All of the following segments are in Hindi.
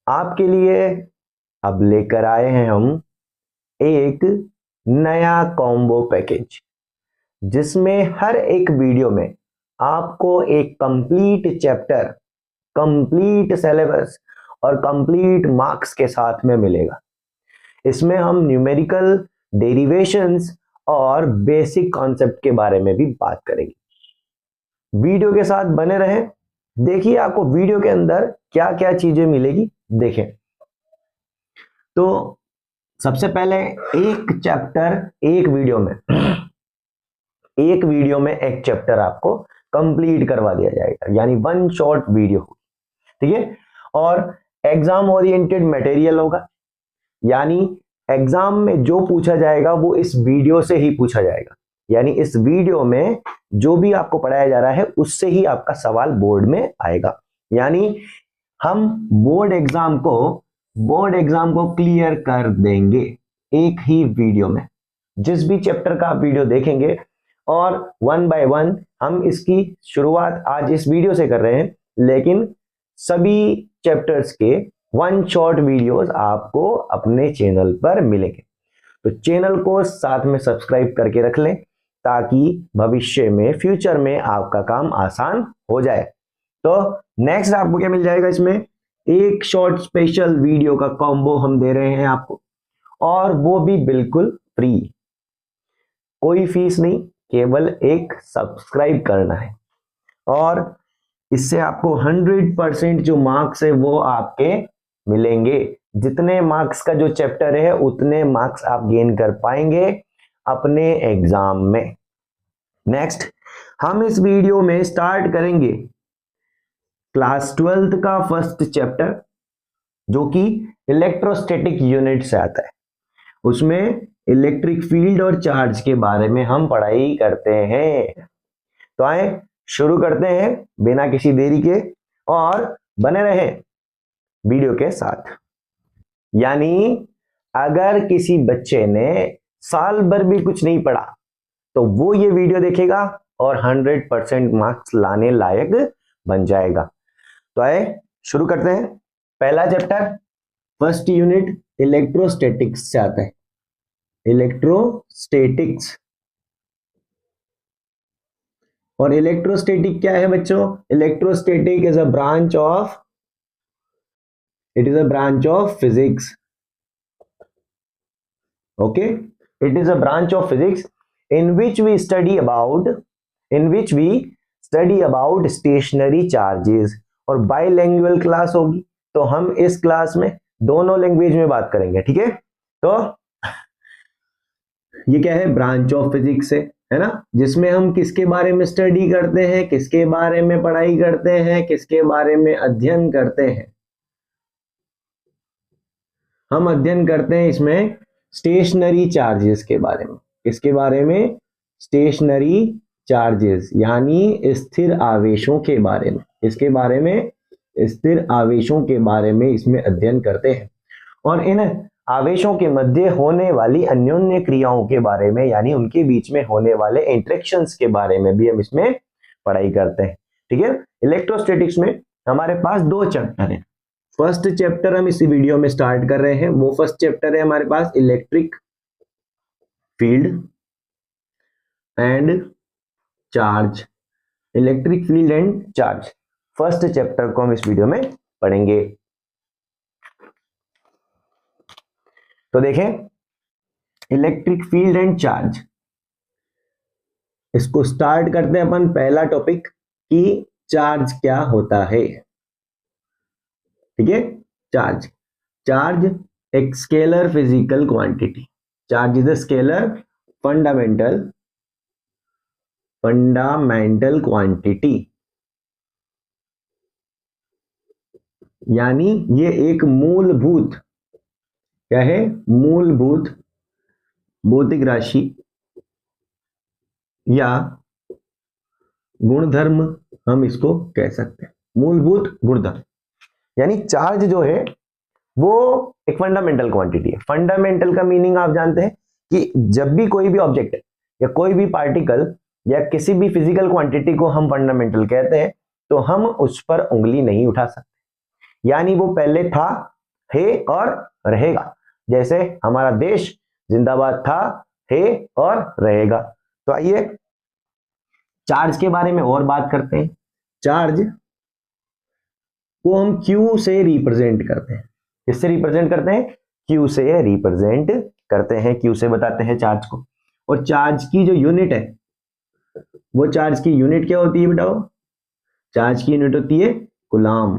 आपके लिए अब लेकर आए हैं हम एक नया कॉम्बो पैकेज, जिसमें हर एक वीडियो में आपको एक कंप्लीट चैप्टर, कंप्लीट सिलेबस और कंप्लीट मार्क्स के साथ में मिलेगा। इसमें हम न्यूमेरिकल डेरिवेशंस और बेसिक कॉन्सेप्ट के बारे में भी बात करेंगे। वीडियो के साथ बने रहें, देखिए आपको वीडियो के अंदर क्या क्या चीजें मिलेगी। देखें तो सबसे पहले एक चैप्टर एक वीडियो में एक चैप्टर आपको कंप्लीट करवा दिया जाएगा, यानी वन शॉट वीडियो, ठीक है। और एग्जाम ओरिएंटेड मटेरियल होगा, यानी एग्जाम में जो पूछा जाएगा वो इस वीडियो से ही पूछा जाएगा, यानी इस वीडियो में जो भी आपको पढ़ाया जा रहा है उससे ही आपका सवाल बोर्ड में आएगा। यानी हम बोर्ड एग्जाम को क्लियर कर देंगे एक ही वीडियो में। जिस भी चैप्टर का आप वीडियो देखेंगे और वन बाय वन हम इसकी शुरुआत आज इस वीडियो से कर रहे हैं, लेकिन सभी चैप्टर्स के वन शॉट वीडियोस आपको अपने चैनल पर मिलेंगे। तो चैनल को साथ में सब्सक्राइब करके रख लें ताकि भविष्य में, फ्यूचर में आपका काम आसान हो जाए। तो नेक्स्ट आपको क्या मिल जाएगा, इसमें एक शॉर्ट स्पेशल वीडियो का कॉम्बो हम दे रहे हैं आपको, और वो भी बिल्कुल फ्री, कोई फीस नहीं, केवल एक सब्सक्राइब करना है। और इससे आपको 100% जो मार्क्स है वो आपके मिलेंगे। जितने मार्क्स का जो चैप्टर है उतने मार्क्स आप गेन कर पाएंगे अपने एग्जाम में। नेक्स्ट हम इस वीडियो में स्टार्ट करेंगे क्लास 12th का फर्स्ट चैप्टर, जो कि इलेक्ट्रोस्टैटिक यूनिट से आता है। उसमें इलेक्ट्रिक फील्ड और चार्ज के बारे में हम पढ़ाई करते हैं। तो आए शुरू करते हैं बिना किसी देरी के, और बने रहें वीडियो के साथ। यानी अगर किसी बच्चे ने साल भर भी कुछ नहीं पढ़ा तो वो ये वीडियो देखेगा और 100% मार्क्स लाने लायक बन जाएगा। तो आए शुरू करते हैं। पहला चैप्टर फर्स्ट यूनिट इलेक्ट्रोस्टैटिक्स से आता है। इलेक्ट्रोस्टैटिक्स, और इलेक्ट्रोस्टैटिक क्या है बच्चों? Electrostatic is a branch of, it is a branch of physics. Okay, it is a branch of physics in which we study about stationary charges। और बाइलिंगुअल क्लास होगी, तो हम इस क्लास में दोनों लैंग्वेज में बात करेंगे, ठीक है। तो ये क्या है? ब्रांच ऑफ फिजिक्स है ना, जिसमें हम किसके बारे में स्टडी करते हैं, किसके बारे में पढ़ाई करते हैं, किसके बारे में अध्ययन करते हैं? हम अध्ययन करते हैं इसमें स्टेशनरी चार्जेस के बारे में। किसके बारे में? स्टेशनरी चार्जेस, यानी स्थिर आवेशों के बारे में। इसके बारे में स्थिर आवेशों के बारे में इसमें अध्ययन करते हैं, और इन आवेशों के मध्य होने वाली अन्योन्य क्रियाओं के बारे में, यानी उनके बीच में होने वाले इंटरेक्शंस के बारे में भी हम इसमें पढ़ाई करते हैं, ठीक है। इलेक्ट्रोस्टैटिक्स में हमारे पास दो चैप्टर हैं। फर्स्ट चैप्टर हम इसी वीडियो में स्टार्ट कर रहे हैं। वो फर्स्ट चैप्टर है हमारे पास electric field and charge. Electric field and charge, first chapter को हम इस वीडियो में पढ़ेंगे। तो देखें इलेक्ट्रिक फील्ड एंड चार्ज, इसको स्टार्ट करते हैं अपन पहला टॉपिक कि चार्ज क्या होता है, ठीक है। चार्ज एक scalar physical quantity. Charge is a scalar fundamental quantity, यानी ये एक मूलभूत, क्या है? मूलभूत भौतिक राशि या गुणधर्म हम इसको कह सकते हैं। मूलभूत गुणधर्म, यानी चार्ज जो है वो एक फंडामेंटल क्वांटिटी है। फंडामेंटल का मीनिंग आप जानते हैं कि जब भी कोई भी ऑब्जेक्ट या कोई भी पार्टिकल या किसी भी फिजिकल क्वांटिटी को हम फंडामेंटल कहते हैं, तो हम उस पर उंगली नहीं उठा सकते। यानी वो पहले था है और रहेगा। जैसे हमारा देश जिंदाबाद था, है और रहेगा। तो आइए चार्ज के बारे में और बात करते हैं। चार्ज को हम Q से रिप्रेजेंट करते हैं। किससे रिप्रेजेंट करते हैं? Q से रिप्रेजेंट करते हैं, Q से बताते हैं चार्ज को। और चार्ज की जो यूनिट है, वो चार्ज की यूनिट क्या होती है बेटा? चार्ज की यूनिट होती है कूलाम,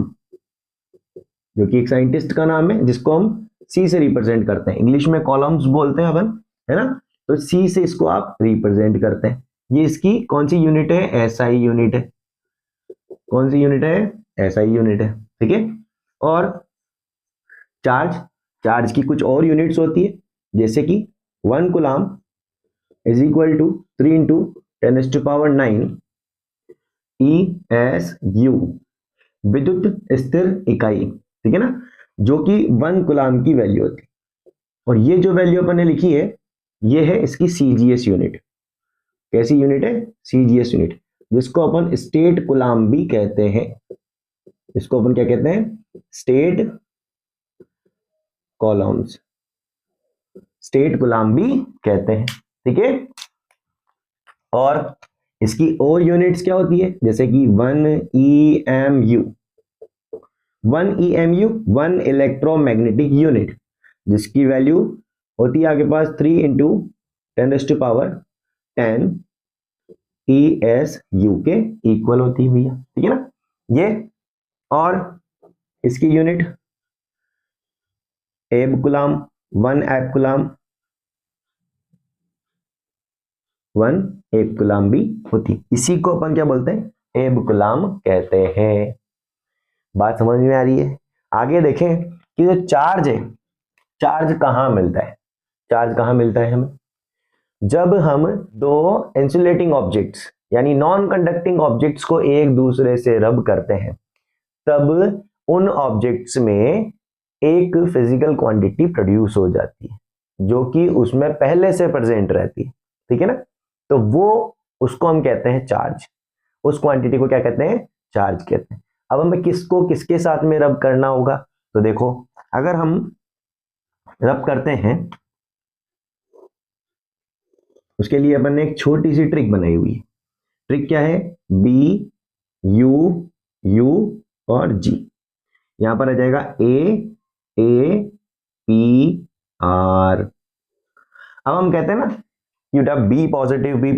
जो कि एक साइंटिस्ट का नाम है, जिसको हम C से रिप्रेजेंट करते हैं। इंग्लिश में कॉलम्स बोलते हैं अपन, है ना? तो C से इसको आप रिप्रेजेंट करते हैं। ये इसकी कौन सी यूनिट है? SI यूनिट है। कौन सी यूनिट है? SI यूनिट है, ठीक है। और चार्ज की कुछ और यूनिट्स होती है, जैसे कि 1 coulomb is equal to 3 into 10⁹ ESU, विद्युत स्थिर इकाई, ठीक है ना, जो कि 1 कूलाम की वैल्यू होती है। और ये जो वैल्यू अपन ने लिखी है, ये है इसकी CGS यूनिट। कैसी यूनिट है? CGS यूनिट, जिसको अपन स्टेट कूलाम भी कहते हैं। इसको अपन क्या कहते हैं? स्टेट कॉलम्स, स्टेट कूलाम भी कहते हैं, ठीक है। और इसकी और यूनिट्स क्या होती है? जैसे कि 1 EMU, 1 इलेक्ट्रोमैग्नेटिक यूनिट, जिसकी वैल्यू होती है आपके पास 3 इंटू 10⁻10 ESU के इक्वल होती है भैया, ठीक है ना ये। और इसकी यूनिट एब कूलाम, 1 एब कूलाम, 1 एब कूलाम भी होती है। इसी को अपन क्या बोलते हैं? एब कूलाम कहते हैं। बात समझ में आ रही है? आगे देखें कि जो चार्ज है, चार्ज कहाँ मिलता है? चार्ज कहाँ मिलता है हमें? जब हम दो इंसुलेटिंग ऑब्जेक्ट्स यानी नॉन कंडक्टिंग ऑब्जेक्ट्स को एक दूसरे से रब करते हैं, तब उन ऑब्जेक्ट्स में एक फिजिकल क्वांटिटी प्रोड्यूस हो जाती है, जो कि उसमें पहले से प्रेजेंट रहती है, ठीक है ना। तो वो उसको हम कहते हैं चार्ज। उस क्वांटिटी को क्या कहते हैं? चार्ज कहते हैं। अब हमें किसको किसके साथ में रब करना होगा? तो देखो, अगर हम रब करते हैं, उसके लिए अपन ने एक छोटी सी ट्रिक बनाई हुई है। ट्रिक क्या है? B U U और G। यहां पर आ जाएगा A P R। अब हम कहते हैं ना कि बेटा बी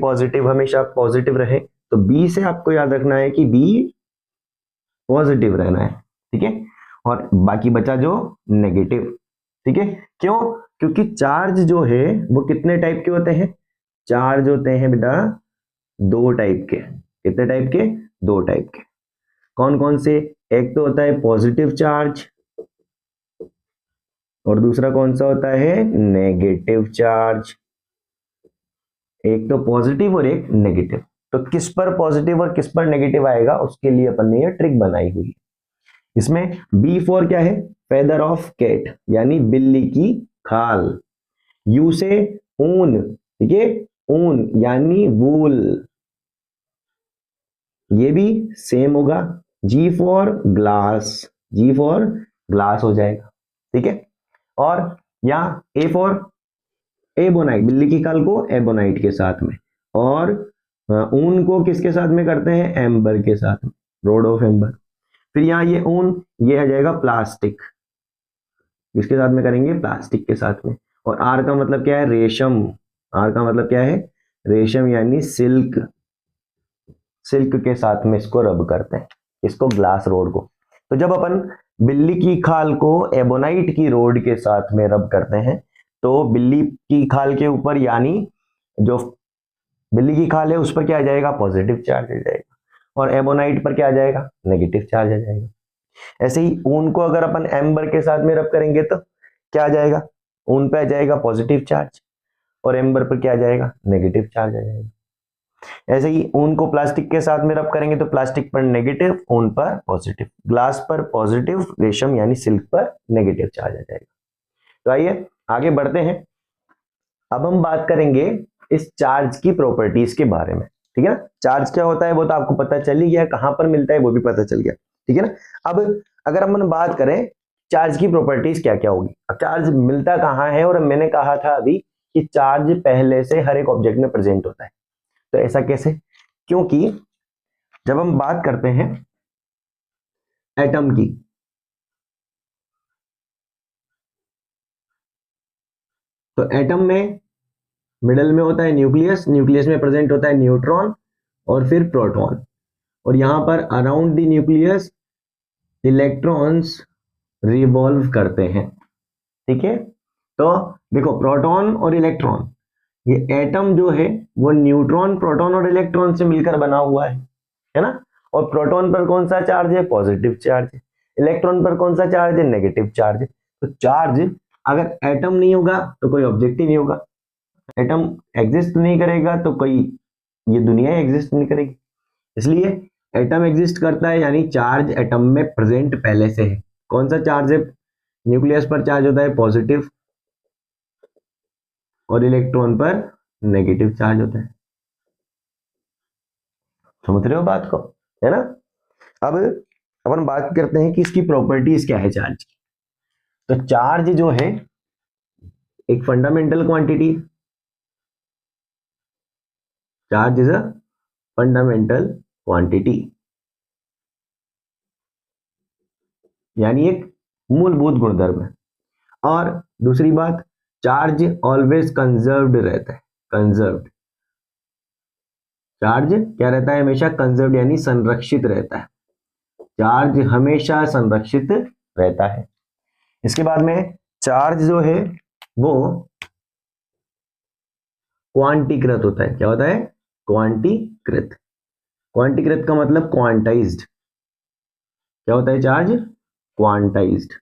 पॉजिटिव हमेशा पॉजिटिव रहे, तो B से आपको याद रखना है कि B पॉजिटिव रहना है, ठीक है। और बाकी बचा जो नेगेटिव, ठीक है। क्यों? क्योंकि चार्ज जो है वो कितने टाइप के होते हैं? चार्ज होते हैं बेटा 2 टाइप के। कितने टाइप के? 2 टाइप के। कौन कौन से? एक तो होता है पॉजिटिव चार्ज, और दूसरा कौन सा होता है? Negative charge. एक तो पॉजिटिव और एक नेगेटिव। तो किस पर पॉजिटिव और किस पर नेगेटिव आएगा, उसके लिए अपन ने ये ट्रिक बनाई हुई है। इसमें B4 क्या है? फेदर ऑफ कैट, यानी बिल्ली की खाल। U से ऊन, ठीक है, ऊन यानी वूल, ये भी सेम होगा। G for glass, G for glass हो जाएगा, ठीक है। और यहाँ A फॉर एबोनाइट, बिल्ली की खाल को एबोनाइट के साथ में, और ऊन को किसके साथ में करते हैं? एम्बर के साथ में, रोड ऑफ एम्बर। फिर यहाँ ये ऊन, ये आ जाएगा प्लास्टिक, किसके साथ में करेंगे? प्लास्टिक के साथ में। और आर का मतलब क्या है? रेशम। आर का मतलब क्या है? रेशम यानी सिल्क, सिल्क के साथ में इसको रब करते हैं, इसको ग्लास रोड को। तो जब अपन बिल्ली की खाल को एबोनाइट की रोड के साथ में रब करते हैं, तो बिल्ली की खाल के ऊपर, यानी जो बिल्ली की खाल है उस पर क्या आ जाएगा? पॉजिटिव चार्ज आ जाएगा, और एबोनाइट पर क्या आ जाएगा? नेगेटिव चार्ज आ जाएगा। ऐसे ही ऊन को अगर अपन एम्बर के साथ में रब करेंगे तो क्या आ जाएगा? ऊन पे आ जाएगा पॉजिटिव चार्ज, और एम्बर पर क्या आ जाएगा? नेगेटिव चार्ज आ जाएगा। ऐसे ही ऊन को प्लास्टिक के साथ में रब करेंगे तो प्लास्टिक पर नेगेटिव, ऊन पर पॉजिटिव, ग्लास पर पॉजिटिव, रेशम यानी सिल्क पर नेगेटिव चार्ज आ जाएगा। तो आइए आगे बढ़ते हैं। अब हम बात करेंगे इस चार्ज की प्रॉपर्टीज के बारे में, ठीक है ना। चार्ज क्या होता है वो तो आपको पता चल ही गया, कहां पर मिलता है वो भी पता चल गया, ठीक है ना। अब अगर हम बात करें चार्ज की प्रॉपर्टीज क्या क्या होगी। अब चार्ज मिलता कहाँ है, और मैंने कहा था अभी कि चार्ज पहले से हर एक ऑब्जेक्ट में प्रेजेंट होता है। तो ऐसा कैसे? क्योंकि जब हम बात करते हैं एटम की, तो एटम में मिडल में होता है न्यूक्लियस, न्यूक्लियस में प्रेजेंट होता है न्यूट्रॉन और फिर प्रोटॉन, और यहां पर around the nucleus electrons revolve करते हैं। ठीक है, तो देखो प्रोटॉन और इलेक्ट्रॉन, ये एटम जो है वो न्यूट्रॉन, प्रोटॉन और इलेक्ट्रॉन से मिलकर बना हुआ है ना। और प्रोटॉन पर कौन सा चार्ज है? पॉजिटिव चार्ज है। इलेक्ट्रॉन पर कौन सा चार्ज है? नेगेटिव चार्ज है। तो चार्ज, अगर एटम नहीं होगा तो कोई ऑब्जेक्ट ही नहीं होगा, एटम एग्जिस्ट नहीं करेगा तो कोई ये दुनिया एग्जिस्ट नहीं करेगी। इसलिए एटम एग्जिस्ट करता है, यानी चार्ज एटम में प्रेजेंट पहले से है। कौन सा चार्ज है? न्यूक्लियस पर चार्ज होता है पॉजिटिव और इलेक्ट्रॉन पर नेगेटिव चार्ज होता है। समझ रहे हो बात को, है ना। अब अपन बात करते हैं कि इसकी प्रॉपर्टीज क्या है चार्ज की। तो चार्ज जो है एक fundamental quantity, charge is a fundamental quantity, यानी एक मूलभूत गुणधर्म है। और दूसरी बात, चार्ज ऑलवेज कंजर्व्ड रहता है। कंजर्व्ड चार्ज क्या रहता है? हमेशा कंजर्व्ड यानी संरक्षित रहता है। चार्ज हमेशा संरक्षित रहता है। इसके बाद में चार्ज जो है वो क्वांटीकृत होता है। क्या होता है? क्वांटीकृत। क्वांटीकृत का मतलब क्वांटाइज्ड। क्या होता है चार्ज? क्वांटाइज्ड।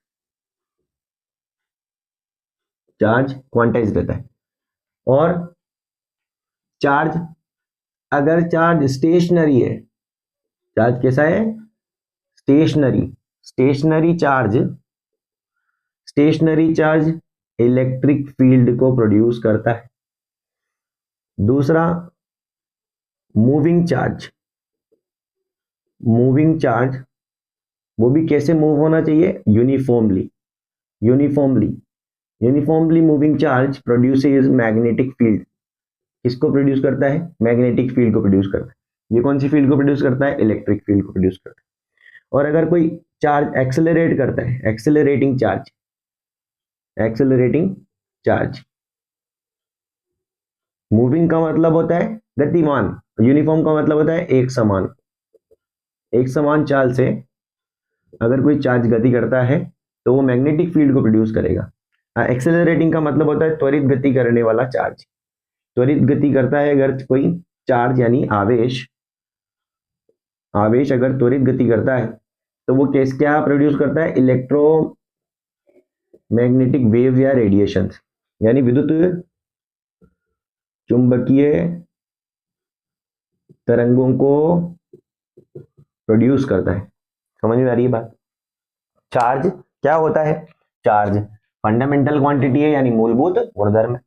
चार्ज क्वांटाइज्ड रहता है। और चार्ज, अगर चार्ज स्टेशनरी है, चार्ज कैसा है? Stationary. Stationary charge, stationary charge electric field को प्रोड्यूस करता है। दूसरा, मूविंग चार्ज। मूविंग चार्ज वो भी कैसे मूव होना चाहिए? Uniformly. Uniformly uniformly moving charge produces magnetic field. किसको प्रोड्यूस करता है? मैग्नेटिक फील्ड को प्रोड्यूस करता है। ये कौन सी फील्ड को प्रोड्यूस करता है? इलेक्ट्रिक फील्ड को प्रोड्यूस करता है। और अगर कोई चार्ज एक्सेलरेट करता है, accelerating charge, accelerating charge, moving का मतलब होता है गतिमान, यूनिफॉर्म का मतलब होता है एक समान। एक समान चाल से अगर कोई चार्ज गति करता है तो वो मैग्नेटिक फील्ड को प्रोड्यूस करेगा। एक्सेलरेटिंग का मतलब होता है त्वरित गति करने वाला चार्ज। त्वरित गति करता है अगर कोई चार्ज, यानी आवेश, आवेश अगर त्वरित गति करता है तो वो क्या प्रोड्यूस करता है? इलेक्ट्रोमैग्नेटिक वेव या रेडिएशन, यानी विद्युत चुंबकीय तरंगों को प्रोड्यूस करता है। समझ में आ रही है बात? चार्ज क्या होता है? चार्ज फंडामेंटल क्वांटिटी है, यानी मूलभूत गुणधर्म है।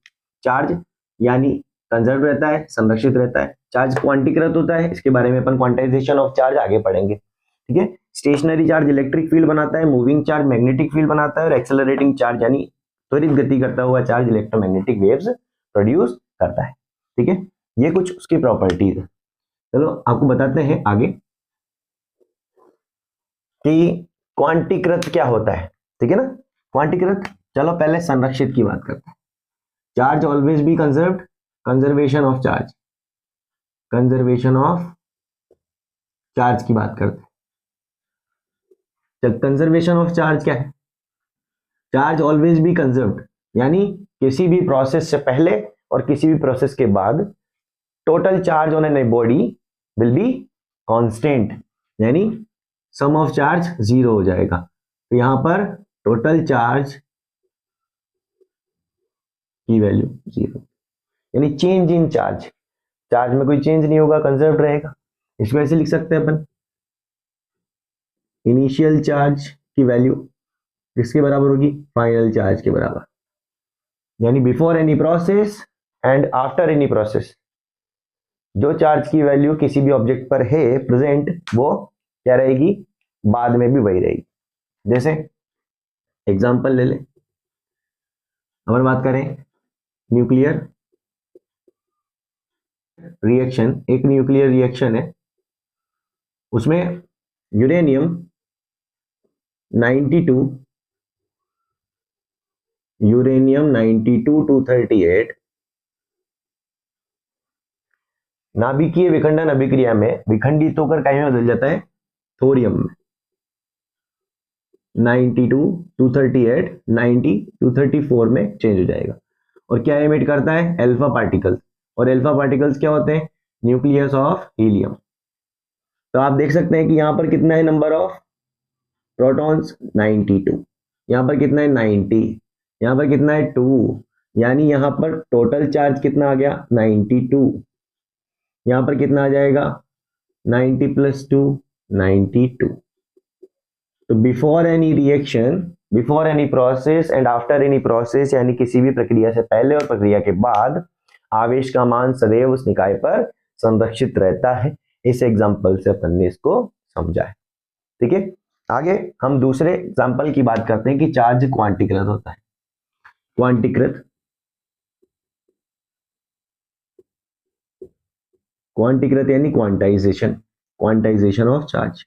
चार्ज यानी कंजर्व रहता है, संरक्षित रहता है। चार्ज क्वांटीकृत होता है, इसके बारे में अपन क्वांटाइजेशन ऑफ चार्ज आगे पढ़ेंगे। ठीक है। स्टेशनरी चार्ज इलेक्ट्रिक फील्ड बनाता है, मूविंग चार्ज मैग्नेटिक फील्ड बनाता है, और एक्सेलरेटिंग चार्ज यानी त्वरित गति करता हुआ चार्ज इलेक्ट्रोमैग्नेटिक वेव्स प्रोड्यूस करता है। ठीक है, ये कुछ उसकी प्रॉपर्टीज है। चलो आपको बताते हैं आगे कि क्वांटीकृत क्या होता है। ठीक है ना, क्वांटीकृत। चलो पहले संरक्षित की बात करते हैं। Charge always be conserved, conservation of charge, conservation of charge की बात करते हैं। चल, कंजर्वेशन ऑफ चार्ज क्या है? चार्ज ऑलवेज बी कंजर्व्ड, यानी किसी भी प्रोसेस से पहले और किसी भी प्रोसेस के बाद total charge on an body will be constant, यानी सम ऑफ चार्ज जीरो हो जाएगा। तो यहां पर टोटल चार्ज की वैल्यू जीरो, यानी चेंज इन चार्ज, चार्ज में कोई चेंज नहीं होगा, कंजर्व रहेगा। इसको ऐसे लिख सकते हैं अपन, इनिशियल चार्ज की वैल्यू किसके बराबर होगी? फाइनल चार्ज के बराबर, यानी before any process and after any process जो चार्ज की वैल्यू किसी भी ऑब्जेक्ट पर है प्रेजेंट, वो क्या रहेगी? बाद में भी वही रहेगी। जैसे एग्जाम्पल ले लें, अपन बात करें न्यूक्लियर रिएक्शन, एक न्यूक्लियर रिएक्शन है, उसमें यूरेनियम 92 238 नाभिकीय विखंडन अभिक्रिया में विखंडित होकर क्या में बदल जाता है, थोरियम में। 92 238 90 234 में चेंज हो जाएगा और क्या एमिट करता है, अल्फा पार्टिकल्स। और अल्फा पार्टिकल्स क्या होते हैं, न्यूक्लियस ऑफ हीलियम। तो आप देख सकते हैं कि यहां पर कितना है नंबर ऑफ प्रोटॉन्स, 92, यहां पर कितना है 90, यहां पर कितना है 2, यानी यहां पर टोटल चार्ज कितना आ गया 92, यहां पर कितना आ जाएगा 90 + 2 92। तो before any reaction, before any process and after any process, यानी किसी भी प्रक्रिया से पहले और प्रक्रिया के बाद आवेश का मान सदैव उस निकाय पर संरक्षित रहता है। इस एग्जांपल से अपन ने इसको समझा है। ठीक है, आगे हम दूसरे एग्जांपल की बात करते हैं कि चार्ज क्वांटीकृत होता है। क्वांटीकृत, क्वांटीकृत यानी quantization, quantization of charge.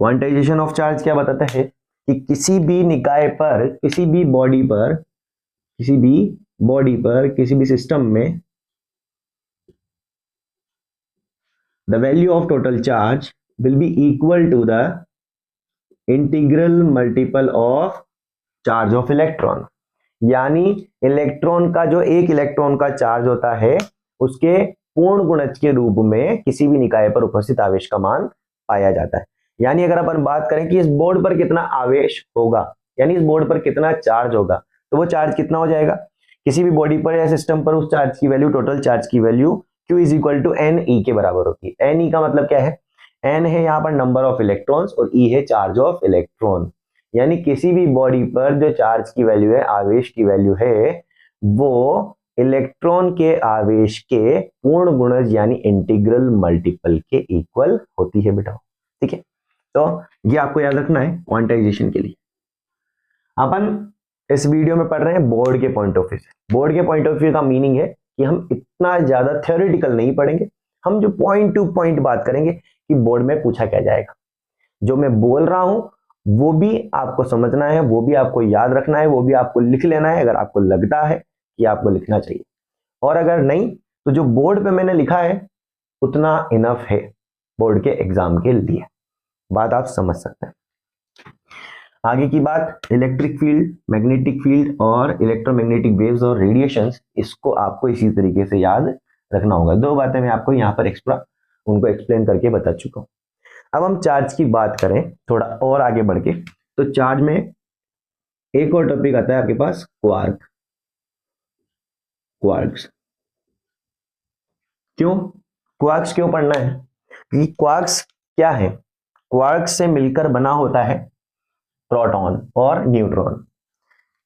Quantization of charge क्या बताता है कि किसी भी निकाय पर, किसी भी बॉडी पर, किसी भी बॉडी पर, किसी भी सिस्टम में the value of total charge will be equal to the integral multiple of charge of electron। यानी इलेक्ट्रॉन का जो एक इलेक्ट्रॉन का चार्ज होता है उसके पूर्ण गुणज के रूप में किसी भी निकाय पर उपस्थित आवेश का मान पाया जाता है। यानी अगर अपन बात करें कि इस बोर्ड पर कितना आवेश होगा, यानी इस बोर्ड पर कितना चार्ज होगा, तो वो चार्ज कितना हो जाएगा, किसी भी बॉडी पर या सिस्टम पर उस चार्ज की वैल्यू, टोटल चार्ज की वैल्यू Q = NE के बराबर होती है। NE का मतलब क्या है, N है यहाँ पर नंबर ऑफ इलेक्ट्रॉन्स और E है चार्ज ऑफ इलेक्ट्रॉन। यानी किसी भी बॉडी पर जो चार्ज की वैल्यू है, आवेश की वैल्यू है, वो इलेक्ट्रॉन के आवेश के पूर्ण गुणज यानी इंटीग्रल मल्टीपल के इक्वल होती है बेटा। ठीक है, तो ये आपको याद रखना है क्वांटाइजेशन के लिए। अपन इस वीडियो में पढ़ रहे हैं बोर्ड के पॉइंट ऑफ व्यू से। बोर्ड के पॉइंट ऑफ व्यू का मीनिंग है कि हम इतना ज्यादा थ्योरेटिकल नहीं पढ़ेंगे, हम जो पॉइंट टू पॉइंट बात करेंगे कि बोर्ड में पूछा क्या जाएगा। जो मैं बोल रहा हूं वो भी आपको समझना है, वो भी आपको याद रखना है, वो भी आपको लिख लेना है अगर आपको लगता है कि आपको लिखना चाहिए, और अगर नहीं तो जो बोर्ड पे मैंने लिखा है उतना इनफ है बोर्ड के एग्जाम के लिए। बात आप समझ सकते हैं। आगे की बात, इलेक्ट्रिक फील्ड, मैग्नेटिक फील्ड और इलेक्ट्रोमैग्नेटिक वेव्स और रेडिएशंस, इसको आपको इसी तरीके से याद रखना होगा। दो बातें मैं आपको यहाँ पर एक्स्ट्रा उनको एक्सप्लेन करके बता चुका हूँ। अब हम चार्ज की बात करें थोड़ा और आगे बढ़ के, तो चार्ज में एक और टॉपिक आता है आपके पास, क्वार्क। क्वार्क्स क्यों, क्वार्क्स क्यों पढ़ना है, क्योंकि क्वार्क्स क्या है, क्वार्क्स से मिलकर बना होता है प्रोटॉन और न्यूट्रॉन।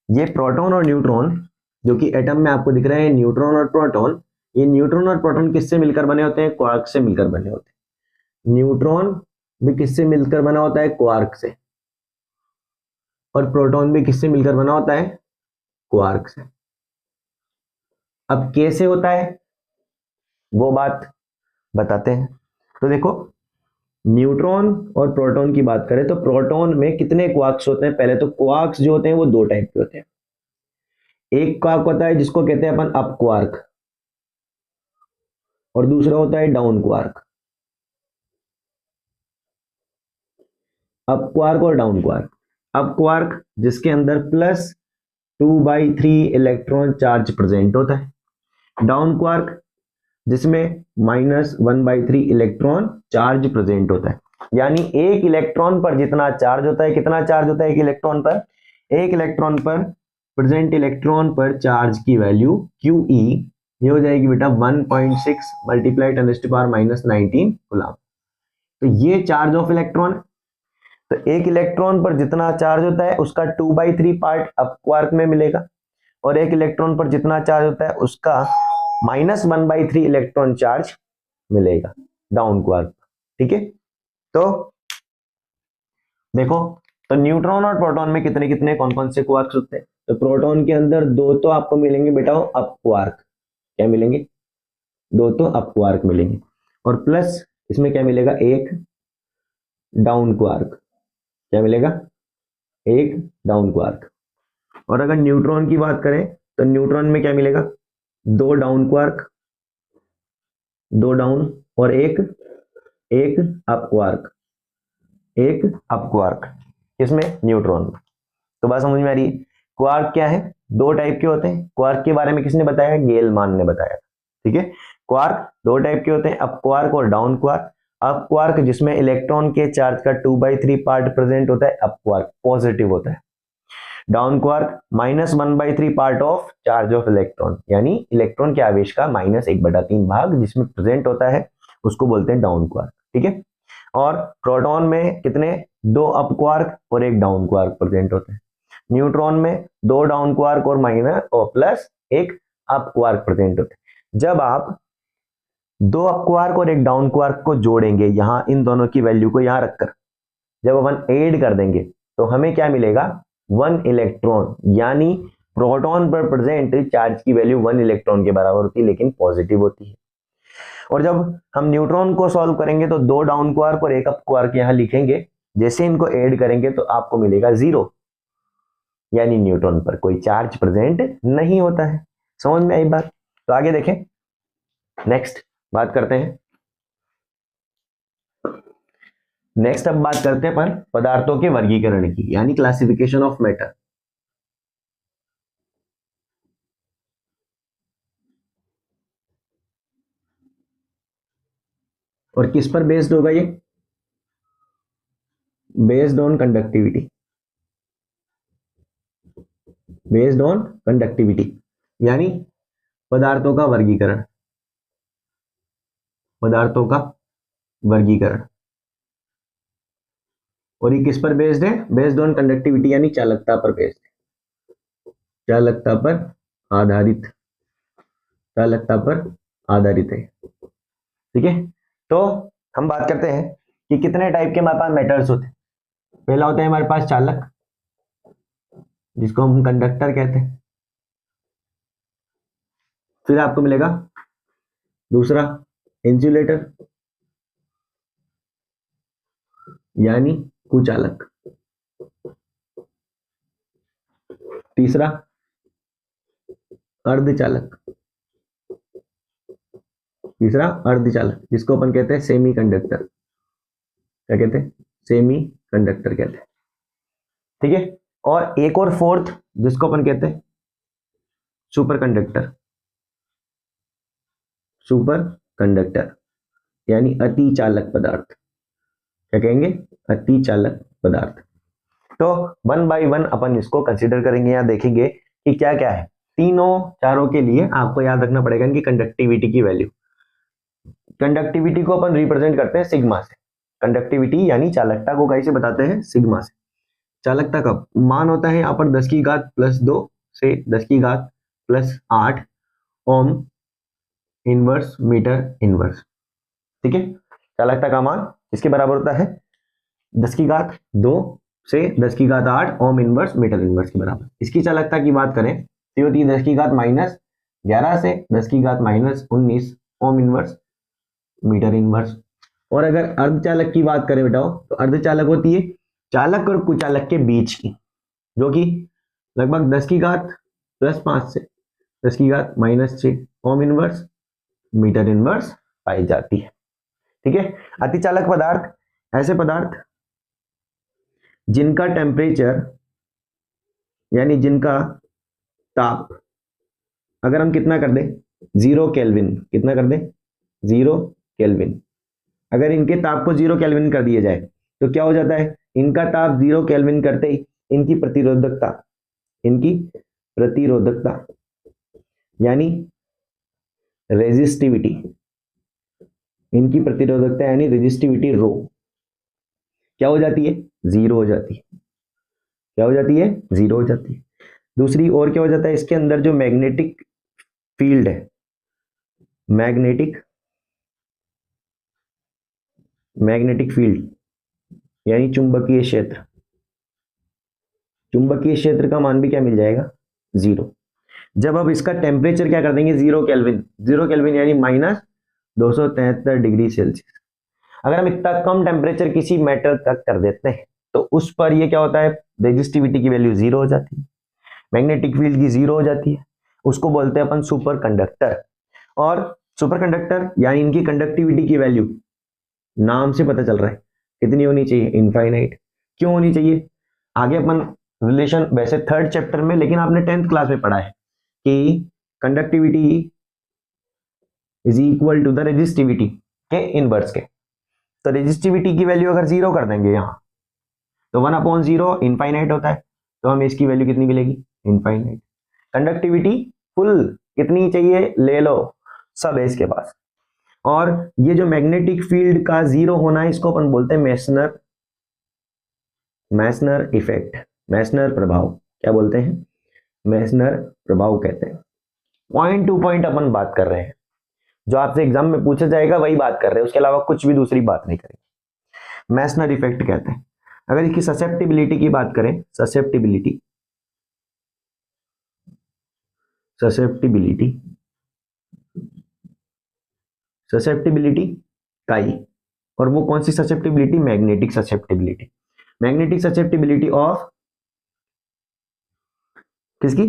ये प्रोटॉन और न्यूट्रॉन जो कि एटम में आपको दिख रहे हैं, न्यूट्रॉन और प्रोटॉन, ये न्यूट्रॉन और प्रोटॉन किससे मिलकर बने होते हैं, क्वार्क से मिलकर बने होते हैं। न्यूट्रॉन भी किससे मिलकर बना होता है, क्वार्क से, और प्रोटॉन भी किससे मिलकर बना होता है, क्वार्क से। अब कैसे होता है वो बात बताते हैं। तो देखो, न्यूट्रॉन और प्रोटॉन की बात करें तो प्रोटॉन में कितने क्वार्क्स होते हैं, पहले तो क्वार्क्स जो होते हैं वो दो टाइप के होते हैं। एक क्वार्क होता है जिसको कहते हैं अपन अप क्वार्क, और दूसरा होता है डाउन क्वार्क। अप क्वार्क और डाउन क्वार्क। अप क्वार्क जिसके अंदर +2/3 इलेक्ट्रॉन चार्ज प्रेजेंट होता है। डाउन क्वार्क जिसमें -1/3 इलेक्ट्रॉन चार्ज प्रेजेंट होता है। यानी एक इलेक्ट्रॉन पर जितना चार्ज होता है, कितना चार्ज होता है एक इलेक्ट्रॉन पर, एक इलेक्ट्रॉन पर प्रेजेंट इलेक्ट्रॉन पर चार्ज की वैल्यू QE ये हो जाएगी बेटा 1.6 × 10⁻⁻19 कूलम। तो ये चार्ज ऑफ इलेक्ट्रॉन। तो एक इलेक्ट्रॉन पर जितना चार्ज होता है उसका 2/3 पार्ट अप क्वार्क में मिलेगा, और एक इलेक्ट्रॉन पर जितना चार्ज होता है उसका -1/3 इलेक्ट्रॉन चार्ज मिलेगा डाउन क्वार्क। ठीक है, तो देखो, तो न्यूट्रॉन और प्रोटॉन में कितने कितने कौन कौन से क्वार्क्स होते हैं? तो प्रोटॉन के अंदर दो तो आपको मिलेंगे बेटा अप क्वार्क। क्या मिलेंगे? दो तो अप क्वार्क मिलेंगे, और प्लस इसमें क्या मिलेगा? एक डाउन क्वार्क। क्या मिलेगा? एक डाउन क्वार्क। और अगर न्यूट्रॉन की बात करें तो न्यूट्रॉन में क्या मिलेगा? दो डाउन क्वार्क, दो डाउन, और एक एक अप क्वार्क, एक अप क्वार्क। इसमें न्यूट्रॉन में। तो बात समझ में आ रही है? क्वार्क क्या है? दो टाइप के होते हैं। क्वार्क के बारे में किसने बताया? गेलमान ने बताया। ठीक है, क्वार्क दो टाइप के होते हैं, अप क्वार्क और डाउन क्वार्क। अप क्वार्क जिसमें इलेक्ट्रॉन के चार्ज का 2/3 पार्ट प्रेजेंट होता है, अप क्वार्क पॉजिटिव होता है। Down quark -1/3 part of charge of electron, यानी इलेक्ट्रॉन के आवेश का -1/3 भाग जिसमें प्रेजेंट होता है, उसको बोलते हैं डाउन क्वार्क। ठीक है, और प्रोटॉन में कितने? दो अप क्वार्क और एक डाउन क्वार्क प्रेजेंट होते हैं। न्यूट्रॉन में दो डाउन क्वार्क और माइनस और प्लस एक अप क्वार्क प्रेजेंट होते हैं। जब आप दो अप क्वार्क और एक डाउन क्वार्क को जोड़ेंगे, यहां इन दोनों की वैल्यू को यहां रखकर जब अपन ऐड कर देंगे तो हमें क्या मिलेगा? 1 इलेक्ट्रॉन, यानी प्रोटॉन पर प्रेजेंट चार्ज की वैल्यू 1 इलेक्ट्रॉन के बराबर होती है, लेकिन पॉजिटिव होती है। और जब हम न्यूट्रॉन को सॉल्व करेंगे तो दो डाउन क्वार्क और एक अप क्वार्क यहां लिखेंगे, जैसे इनको ऐड करेंगे तो आपको मिलेगा 0, यानी न्यूट्रॉन पर कोई चार्ज प्रेजेंट नहीं होता है। समझ में आई बात? तो आगे देखें, नेक्स्ट बात करते हैं। नेक्स्ट अब बात करते हैं पर पदार्थों के वर्गीकरण की, यानी क्लासिफिकेशन ऑफ मैटर। और किस पर बेस्ड होगा ये? Based on conductivity. Based on conductivity, यानी पदार्थों का वर्गीकरण। पदार्थों का वर्गीकरण। और ये किस पर बेस्ड है? बेस्ड ऑन कंडक्टिविटी, यानी चालकता पर बेस्ड है। चालकता पर आधारित। चालकता पर आधारित है। ठीक है, तो हम बात करते हैं कि कितने टाइप के हमारे पास मेटल्स होते हैं। पहला होता है हमारे पास चालक, जिसको हम कंडक्टर कहते हैं। फिर आपको मिलेगा दूसरा इंसुलेटर, यानी कुचालक। तीसरा अर्धचालक। तीसरा अर्धचालक, जिसको अपन कहते हैं सेमी कंडक्टर। क्या कहते हैं? सेमी कंडक्टर कहते हैं। ठीक है, और एक और फोर्थ, जिसको अपन कहते हैं सुपर कंडक्टर। सुपर कंडक्टर, यानी अति चालक पदार्थ। क्या कहेंगे? अति चालक पदार्थ। तो 1 बाय 1 अपन इसको कंसीडर करेंगे, या देखेंगे कि क्या क्या है। तीनों चारों के लिए आपको याद रखना पड़ेगा इनकी कंडक्टिविटी की वैल्यू। कंडक्टिविटी को अपन रिप्रेजेंट करते हैं सिग्मा से। कंडक्टिविटी यानी चालकता को कैसे बताते हैं? सिग्मा से। चालकता का मान होता है यहाँ पर 10⁻² से 10⁻+8 ओम इनवर्स मीटर इनवर्स। ठीक है, चालकता का मान इसके बराबर होता है 10⁻² से 10⁻8 ओम इनवर्स मीटर इनवर्स के बराबर। इसकी चालकता की बात करें तो होती है 10⁻11 से 10⁻19 ओम इनवर्स मीटर इनवर्स। और अगर अर्धचालक की बात करें बेटाओ, तो अर्धचालक होती है चालक और कुचालक के बीच की, जो कि लगभग 10⁻+5 से 10⁻−6 ओम इनवर्स मीटर इनवर्स पाई जाती है। ठीक है, अतिचालक पदार्थ ऐसे पदार्थ जिनका टेम्परेचर, यानी जिनका ताप अगर हम कितना कर दें? 0 केल्विन। कितना कर दें? 0 केल्विन। अगर इनके ताप को 0 केल्विन कर दिया जाए तो क्या हो जाता है? इनका ताप 0 केल्विन करते ही इनकी प्रतिरोधकता, इनकी प्रतिरोधकता यानी रेजिस्टिविटी, इनकी प्रतिरोधकता यानी रेजिस्टिविटी रो क्या हो जाती है? 0 हो जाती है। क्या हो जाती है? 0 हो जाती है। दूसरी और क्या हो जाता है? इसके अंदर जो मैग्नेटिक फील्ड है, मैग्नेटिक मैग्नेटिक फील्ड यानी चुंबकीय क्षेत्र, चुंबकीय क्षेत्र का मान भी क्या मिल जाएगा, 0। जब अब इसका टेम्परेचर क्या कर देंगे, 0 केल्विन, 0 केल्विन यानी -273 डिग्री सेल्सियस। अगर हम इतना कम टेम्परेचर किसी मेटल तक कर देते हैं तो उस पर ये क्या होता है, रेजिस्टिविटी की वैल्यू 0 हो जाती है, मैग्नेटिक फील्ड की 0 हो जाती है, उसको बोलते हैं अपन सुपर कंडक्टर। और सुपर कंडक्टर यानी इनकी कंडक्टिविटी की वैल्यू नाम से पता चल रहा है कितनी होनी चाहिए, इनफाइनाइट। क्यों होनी चाहिए, आगे अपन रिलेशन वैसे 3rd चैप्टर में, लेकिन आपने 10th क्लास में पढ़ा है कि conductivity is equal to the resistivity के इनवर्स के। तो रेजिस्टिविटी की वैल्यू अगर 0 कर देंगे यहाँ तो 1/0 इनफाइनाइट होता है, तो हमें इसकी वैल्यू कितनी मिलेगी, इनफाइनाइट। कंडक्टिविटी फुल कितनी चाहिए, ले लो, सब है इसके पास। और ये जो मैग्नेटिक फील्ड का 0 होना है इसको अपन बोलते हैं मैसनर इफेक्ट, मैसनर प्रभाव। क्या बोलते हैं, मैसनर प्रभाव कहते हैं। पॉइंट टू पॉइंट अपन बात कर रहे हैं, जो आपसे एग्जाम में पूछा जाएगा वही बात कर रहे हैं, उसके अलावा कुछ भी दूसरी बात नहीं करेंगे। मैसनर इफेक्ट कहते हैं। अगर इसकी ससेप्टिबिलिटी की बात करें, ससेप्टिबिलिटी काई, और वो कौन सी susceptibility, magnetic susceptibility. Magnetic susceptibility of किसकी,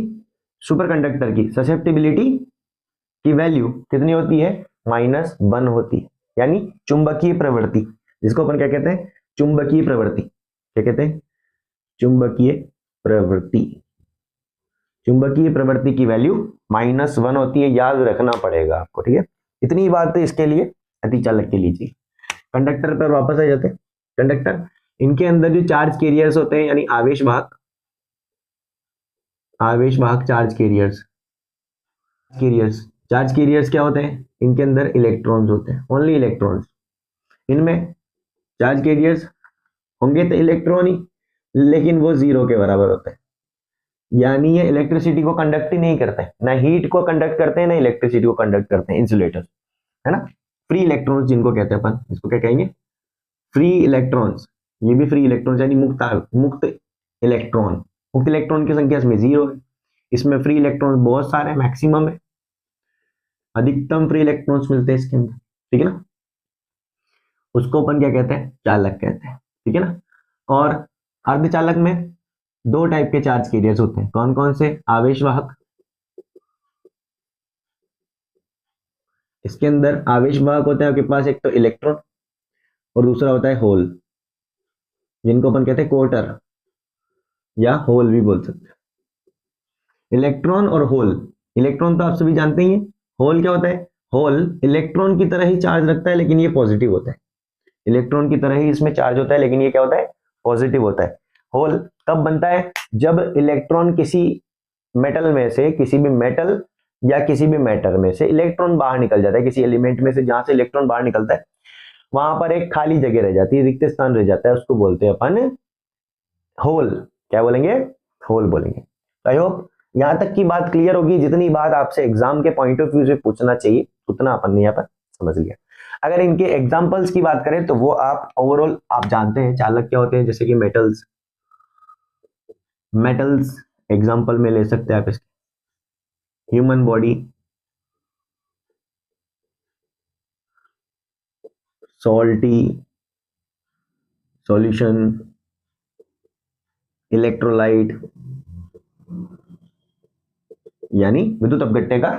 सुपर कंडक्टर की ससेप्टिबिलिटी की वैल्यू कितनी होती है, -1 होती है। यानी चुंबकीय प्रवृत्ति, जिसको अपन क्या कहते हैं, चुंबकीय प्रवृत्ति। क्या कहते हैं, चुंबकीय प्रवृत्ति। चुंबकीय प्रवृत्ति की वैल्यू -1 होती है, याद रखना पड़ेगा आपको, ठीक है। इतनी बात इसके लिए अतिचालक के लीजिए। कंडक्टर पर वापस आ जाते हैं। कंडक्टर, इनके अंदर जो चार्ज कैरियर्स होते हैं यानी आवेशवाहक चार्ज कैरियर्स, चार्ज कैरियर्स क्या होते हैं, इनके अंदर इलेक्ट्रॉन्स होते हैं, ओनली इलेक्ट्रॉन्स। इनमें चार्ज कैरियर्स होंगे तो इलेक्ट्रॉन ही, लेकिन वो 0 के बराबर होते हैं। यानी ये इलेक्ट्रिसिटी को कंडक्ट ही नहीं करते, ना हीट को कंडक्ट करते हैं ना इलेक्ट्रिसिटी को कंडक्ट करते हैं, इंसुलेटर है ना। फ्री इलेक्ट्रॉन्स जिनको कहते हैं अपन, इसको क्या कहेंगे, फ्री इलेक्ट्रॉन्स। ये भी फ्री इलेक्ट्रॉन्स यानी मुक्त इलेक्ट्रॉन। मुक्त इलेक्ट्रॉन की संख्या इसमें 0 है, इसमें फ्री इलेक्ट्रॉन बहुत सारे, मैक्सिमम है, अधिकतम फ्री इलेक्ट्रॉन्स मिलते हैं इसके अंदर, ठीक है ना। उसको अपन क्या कहते हैं, चालक कहते हैं, ठीक है ना। और अर्धचालक में 2 टाइप के चार्ज कैरियर्स होते हैं, कौन कौन से, आवेशवाहक, इसके अंदर आवेशवाहक होता है आपके पास एक तो इलेक्ट्रॉन और दूसरा होता है होल, जिनको अपन कहते हैं क्वार्टर या होल भी बोल सकते हैं। इलेक्ट्रॉन और होल, इलेक्ट्रॉन तो आप सभी जानते ही हैं, होल क्या होता है, होल इलेक्ट्रॉन की तरह ही चार्ज रखता है लेकिन ये पॉजिटिव होता है। इलेक्ट्रॉन की तरह ही इसमें चार्ज होता है लेकिन ये क्या होता है, पॉजिटिव होता है। होल कब बनता है, जब इलेक्ट्रॉन किसी मेटल में से, किसी भी मेटल या किसी भी मैटर में से इलेक्ट्रॉन बाहर निकल जाता है, किसी एलिमेंट में से जहां से इलेक्ट्रॉन बाहर निकलता है वहां पर एक खाली जगह रह जाती है, रिक्त स्थान रह जाता है, उसको बोलते हैं अपन होल। क्या बोलेंगे, होल बोलेंगे। आई होप यहां तक की बात क्लियर होगी। जितनी बात आपसे एग्जाम के पॉइंट ऑफ व्यू से पूछना चाहिए उतना अपन ने यहाँ पर समझ लिया। अगर इनके एग्जाम्पल्स की बात करें तो वो आप ओवरऑल आप जानते हैं चालक क्या होते हैं, जैसे कि मेटल्स एग्जाम्पल में ले सकते हैं आप इसके, human body, salty solution, electrolyte यानी विद्युत अपघट्य का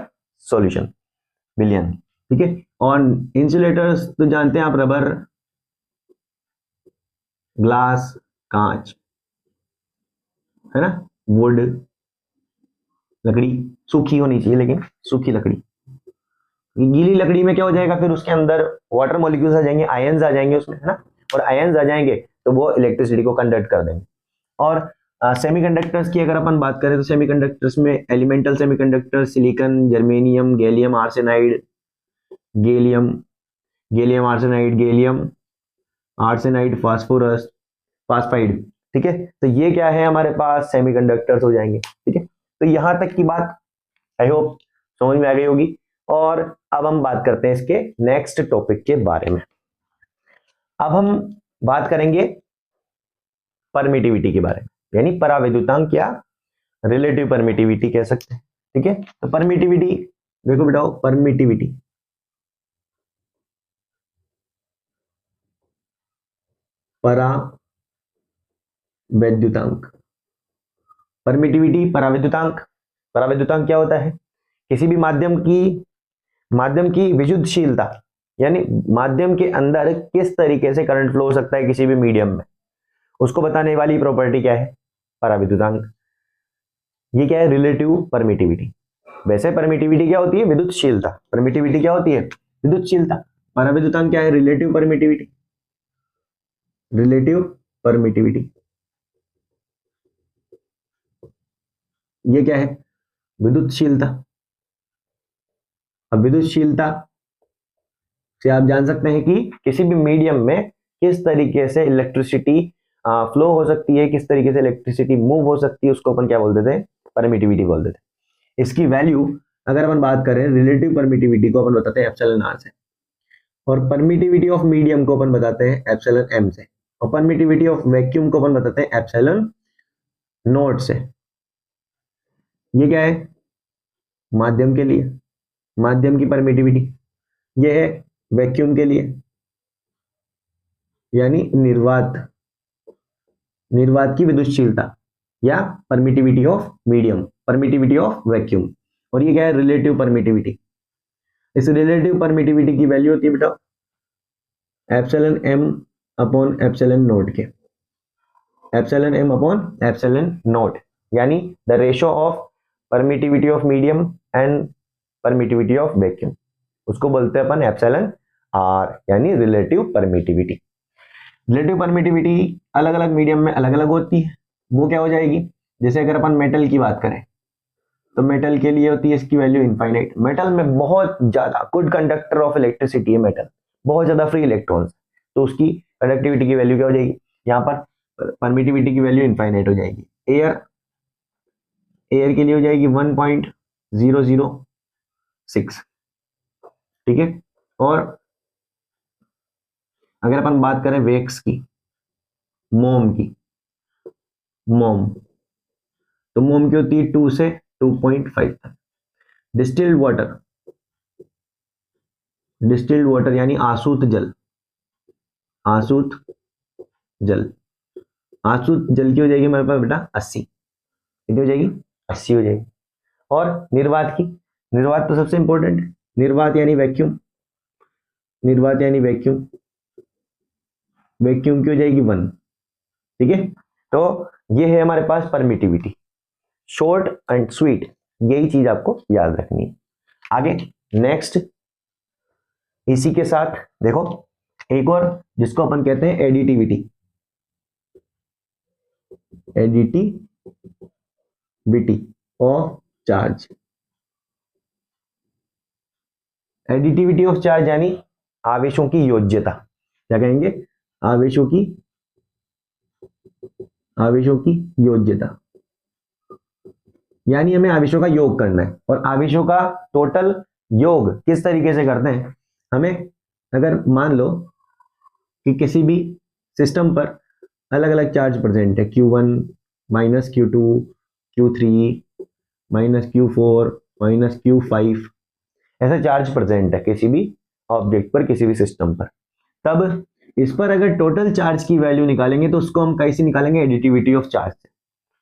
सॉल्यूशन, विलयन, ठीक है। और इंसुलेटर्स तो जानते हैं आप, रबर, ग्लास, कांच, है ना, वुड, लकड़ी सूखी होनी चाहिए, लेकिन सूखी लकड़ी। गीली लकड़ी में क्या हो जाएगा, फिर उसके अंदर वाटर मॉलिक्यूल्स आ जाएंगे, आयंस आ जाएंगे उसमें, है ना, और आयंस आ जाएंगे तो वो इलेक्ट्रिसिटी को कंडक्ट कर देंगे। और सेमीकंडक्टर्स की अगर अपन बात करें तो सेमीकंडक्टर्स में elemental semiconductor, silicon, germanium, gallium arsenide, gallium arsenide, phosphorus, phosphide, ठीक है। तो ये क्या है, हमारे पास सेमीकंडक्टर्स हो जाएंगे, ठीक है। तो यहां तक की बात आई होप समझ में आ गई होगी। और अब हम बात करते हैं इसके नेक्स्ट टॉपिक के बारे में। अब हम बात करेंगे परमिटिविटी के बारे में, यानी परावैद्युतांक या रिलेटिव परमिटिविटी कह सकते हैं। ठीक है, तो परमिटिविटी देखो बेटाओ, परमिटिविटी परावैद्युतांक, परमिटिविटी परावैद्युतांक। परावैद्युतांक क्या होता है? किसी भी माध्यम की विद्युतशीलता, यानी माध्यम के अंदर किस तरीके से करंट फ्लो हो सकता है किसी भी मीडियम में, उसको बताने वाली प्रॉपर्टी क्या है? परावैद्युतांक। ये क्या है? Relative permittivity. वैसे परमिटिविटी क्या होती है? विद्युतशीलता। परमिटिविटी क्या होती है? विद्युतशीलता। परावैद्युतांक क्या है? Relative permittivity. रिलेटिव परमिटिविटी ये क्या है? विद्युतशीलता। अब विद्युतशीलता से आप जान सकते हैं कि किसी भी मीडियम में किस तरीके से इलेक्ट्रिसिटी फ्लो हो सकती है, किस तरीके से इलेक्ट्रिसिटी मूव हो सकती है, उसको अपन क्या बोलते थे? परमिटिविटी बोलते थे। इसकी वैल्यू अगर अपन बात करें, रिलेटिव परमिटिविटी को अपन बताते हैं एप्सिलॉन आर से, और परमिटिविटी ऑफ मीडियम को अपन बताते हैं एप्सिलॉन एम से, और परमिटिविटी ऑफ वैक्यूम को अपन बताते हैं एप्सिलॉन नॉट से। ये क्या है? माध्यम के लिए, माध्यम की परमिटिविटी। ये है वैक्यूम के लिए, यानी निर्वात की विद्युतशीलता या permittivity of medium, permittivity of vacuum. और ये क्या है? Relative permittivity. इस रिलेटिव परमिटिविटी की वैल्यू होती है बेटा epsilon M upon epsilon naught के, epsilon M upon epsilon naught, यानी the ratio of permittivity of medium and permittivity of vacuum, उसको बोलते हैं अपन एप्सिलॉन आर, यानी रिलेटिव परमिटिविटी। रिलेटिव परमिटिविटी अलग अलग मीडियम में अलग अलग होती है। वो क्या हो जाएगी? जैसे अगर अपन मेटल की बात करें तो मेटल के लिए होती है इसकी वैल्यू इनफाइनाइट। मेटल में बहुत ज्यादा गुड कंडक्टर ऑफ इलेक्ट्रिसिटी है मेटल, बहुत ज्यादा फ्री इलेक्ट्रॉन्स, तो उसकी कंडक्टिविटी की वैल्यू क्या हो जाएगी? यहाँ पर परमिटिविटी की वैल्यू इनफाइनाइट हो जाएगी। एयर के लिए हो जाएगी 1.006। ठीक है, और अगर अपन बात करें वैक्स की, मोम की, तो मोम की होती है 2 से 2.5 तक। डिस्टिल्ड वाटर यानी आसूत जल, आसूत जल की हो जाएगी हमारे पास बेटा 80। कितनी हो जाएगी? 80 हो जाएगी। और निर्वात की, निर्वात तो सबसे इंपॉर्टेंट है। निर्वात यानी वैक्यूम, वैक्यूम की हो जाएगी 1। ठीक है, तो ये है हमारे पास परमिटिविटी, शॉर्ट एंड स्वीट, यही चीज आपको याद रखनी है। आगे नेक्स्ट, इसी के साथ देखो एक और जिसको अपन कहते हैं additivity, of charge. Additivity of charge यानी आवेशों की योज्यता। क्या कहेंगे? आवेशों की योज्यता, यानी हमें आवेशों का योग करना है। और आवेशों का टोटल योग किस तरीके से करते हैं? हमें अगर मान लो कि किसी भी सिस्टम पर अलग अलग चार्ज प्रेजेंट है, Q1 minus Q2 Q3 minus Q4 minus Q5, ऐसा चार्ज प्रेजेंट है किसी भी ऑब्जेक्ट पर, किसी भी सिस्टम पर, तब इस पर अगर टोटल चार्ज की वैल्यू निकालेंगे तो उसको हम कैसे निकालेंगे? एडिटिविटी ऑफ चार्ज से।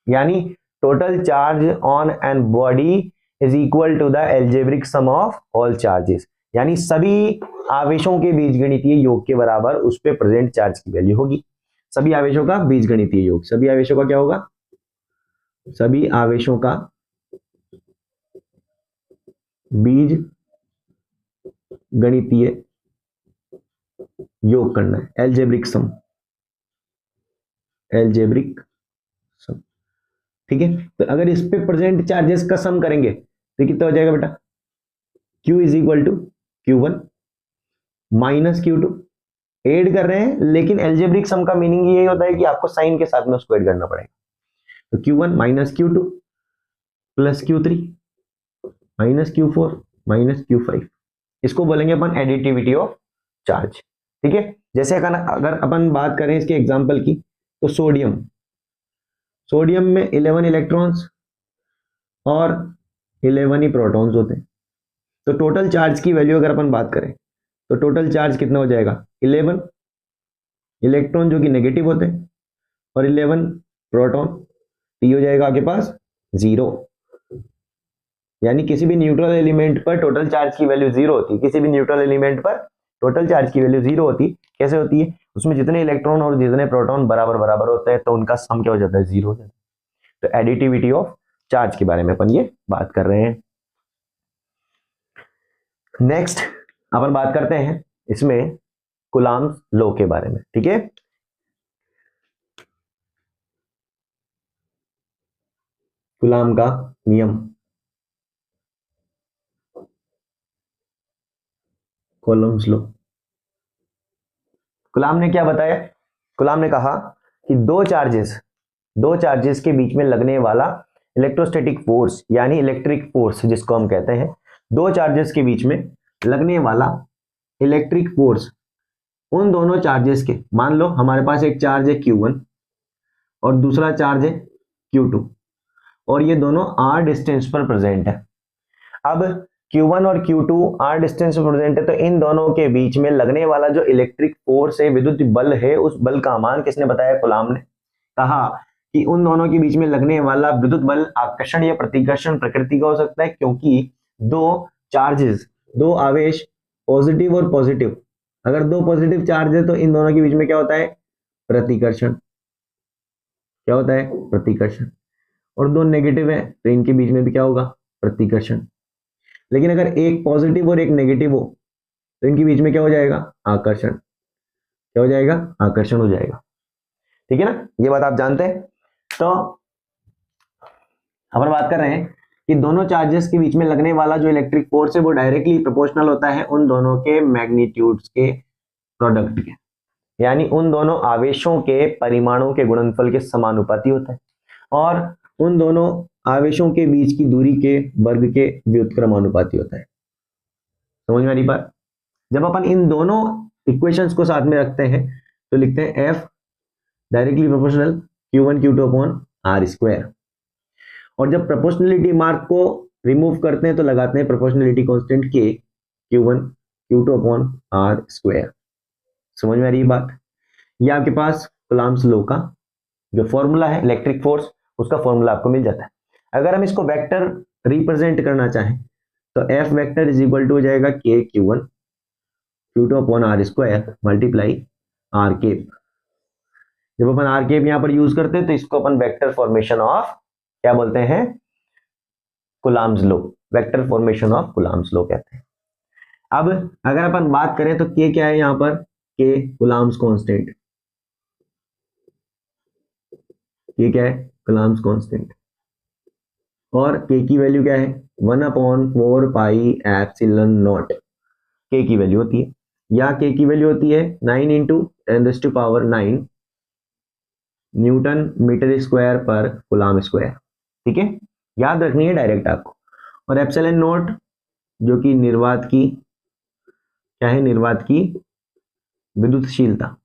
यानी total charge on an body is equal to the algebraic sum of all charges, यानी सभी आवेशों के बीजगणितीय योग के बराबर उस पे प्रेजेंट चार्ज की वैल्यू होगी। सभी आवेशों का बीजगणितीय योग, सभी आवेशों का क्या होगा? सभी आवेशों का बीज गणितीय योग करना है, एल्जेब्रिक सम, ठीक है। तो अगर इस पे प्रेजेंट चार्जेस का सम करेंगे तो कितना हो जाएगा बेटा? Q is equal to Q1 minus Q2। Add कर रहे हैं, लेकिन एल्जेब्रिक सम का मीनिंग यही होता है कि आपको साइन के साथ में उसको ऐड करना पड़ेगा। तो Q1 minus Q2 plus Q3 minus Q4 minus Q5, इसको बोलेंगे अपन एडिटिविटी ऑफ चार्ज। ठीक है, जैसे अगर अपन बात करें इसके एग्जाम्पल की, तो सोडियम में 11 इलेक्ट्रॉन्स और 11 ही प्रोटॉन्स होते हैं। तो टोटल चार्ज की वैल्यू अगर अपन बात करें तो टोटल चार्ज कितना हो जाएगा, 11 इलेक्ट्रॉन जो कि नेगेटिव होते हैं और 11 प्रोटॉन, तो ये हो जाएगा आपके पास 0। यानी किसी भी न्यूट्रल एलिमेंट पर टोटल चार्ज की वैल्यू 0 होती है, किसी भी न्यूट्रल एलिमेंट पर टोटल चार्ज की वैल्यू 0 होती। कैसे होती है, उसमें जितने इलेक्ट्रॉन और जितने प्रोटॉन बराबर बराबर होते हैं तो उनका सम क्या हो जाता है, 0 हो जाता है। तो एडिटिविटी ऑफ चार्ज के बारे में अपन ये बात कर रहे हैं। नेक्स्ट अपन बात करते हैं इसमें कूलम्ब्स लॉ के बारे में, ठीक है। कूलम्ब का नियम, कूलम्ब्स लॉ। कूलम्ब ने क्या बताया, कूलम्ब ने कहा कि दो चार्जेस के बीच में लगने वाला इलेक्ट्रोस्टैटिक फोर्स यानी इलेक्ट्रिक फोर्स जिसको हम कहते हैं, दो चार्जेस के बीच में लगने वाला इलेक्ट्रिक फोर्स उन दोनों चार्जेस के, मान लो हमारे पास एक चार्ज है Q1 और दूसरा चार्ज है Q2 और ये दोनों r डिस्टेंस पर प्रेजेंट है। अब Q1 और Q2 r डिस्टेंस पर प्रेजेंट है, तो इन दोनों के बीच में लगने वाला जो इलेक्ट्रिक फोर्स है, विद्युत बल है, उस बल का मान किसने बताया, कूलम्ब ने। कहा कि उन दोनों के बीच में लगने वाला विद्युत बल आकर्षण या प्रतिकर्षण प्रकृति का हो सकता है, क्योंकि दो आवेश पॉजिटिव और पॉजिटिव, अगर दो पॉजिटिव चार्ज है तो इन दोनों के बीच में क्या होता है, प्रतिकर्षण। क्या होता है, प्रतिकर्षण। और दो नेगेटिव है तो इनके बीच में भी क्या होगा, प्रतिकर्षण। लेकिन अगर एक पॉजिटिव और एक नेगेटिव हो तो इनके बीच में क्या हो जाएगा, आकर्षण। क्या हो जाएगा, आकर्षण हो जाएगा। ठीक है ना, ये बात आप जानते हैं। तो अपन बात कर रहे हैं कि दोनों चार्जेस के बीच में लगने वाला जो इलेक्ट्रिक फोर्स है वो डायरेक्टली प्रोपोर्शनल होता है उन दोनों के मैग्नीट्यूड्स के प्रोडक्ट के, यानी उन दोनों आवेशों के परिमाणों के गुणनफल के समानुपाती होता है और उन दोनों आवेशों के बीच की दूरी के वर्ग के व्युत्क्रमानुपाती होता है। समझ में आ रही बात। जब अपन इन दोनों इक्वेशंस को साथ में रखते हैं तो लिखते हैं F directly proportional Q1 Q2 upon R square, और जब प्रोपोर्शनलिटी मार्क को रिमूव करते हैं तो लगाते हैं proportionality constant K Q1 Q2 upon R square. समझ में आ रही है बात। ये आपके पास कूलम्ब्स लॉ का जो फॉर्मूला है इलेक्ट्रिक फोर्स, उसका फॉर्मूला आपको मिल जाता है। अगर हम इसको वेक्टर रिप्रेजेंट करना चाहें तो F vector is equal to हो जाएगा K Q1 Q2 upon R square multiply R cap. जब अपन R केप यहां पर यूज करते हैं तो इसको अपन वेक्टर फॉर्मेशन ऑफ क्या बोलते हैं, Coulomb's law, vector formation of Coulomb's law कहते हैं। अब अगर अपन बात करें तो K क्या है, यहां पर K कूलम्ब्स कांस्टेंट, K क्या है, कूलम्ब्स कांस्टेंट, और K की वैल्यू क्या है, 1/4 पाई एप्सिलॉन नॉट K की वैल्यू होती है, या K की वैल्यू होती है 9 × 10⁹ न्यूटन मीटर स्क्वायर पर कूलम्ब स्क्वायर। ठीक है, याद रखनी है डायरेक्ट आपको। और एप्सिलॉन नॉट जो कि निर्वात की क्या है, निर्वात की विद्युतशीलता,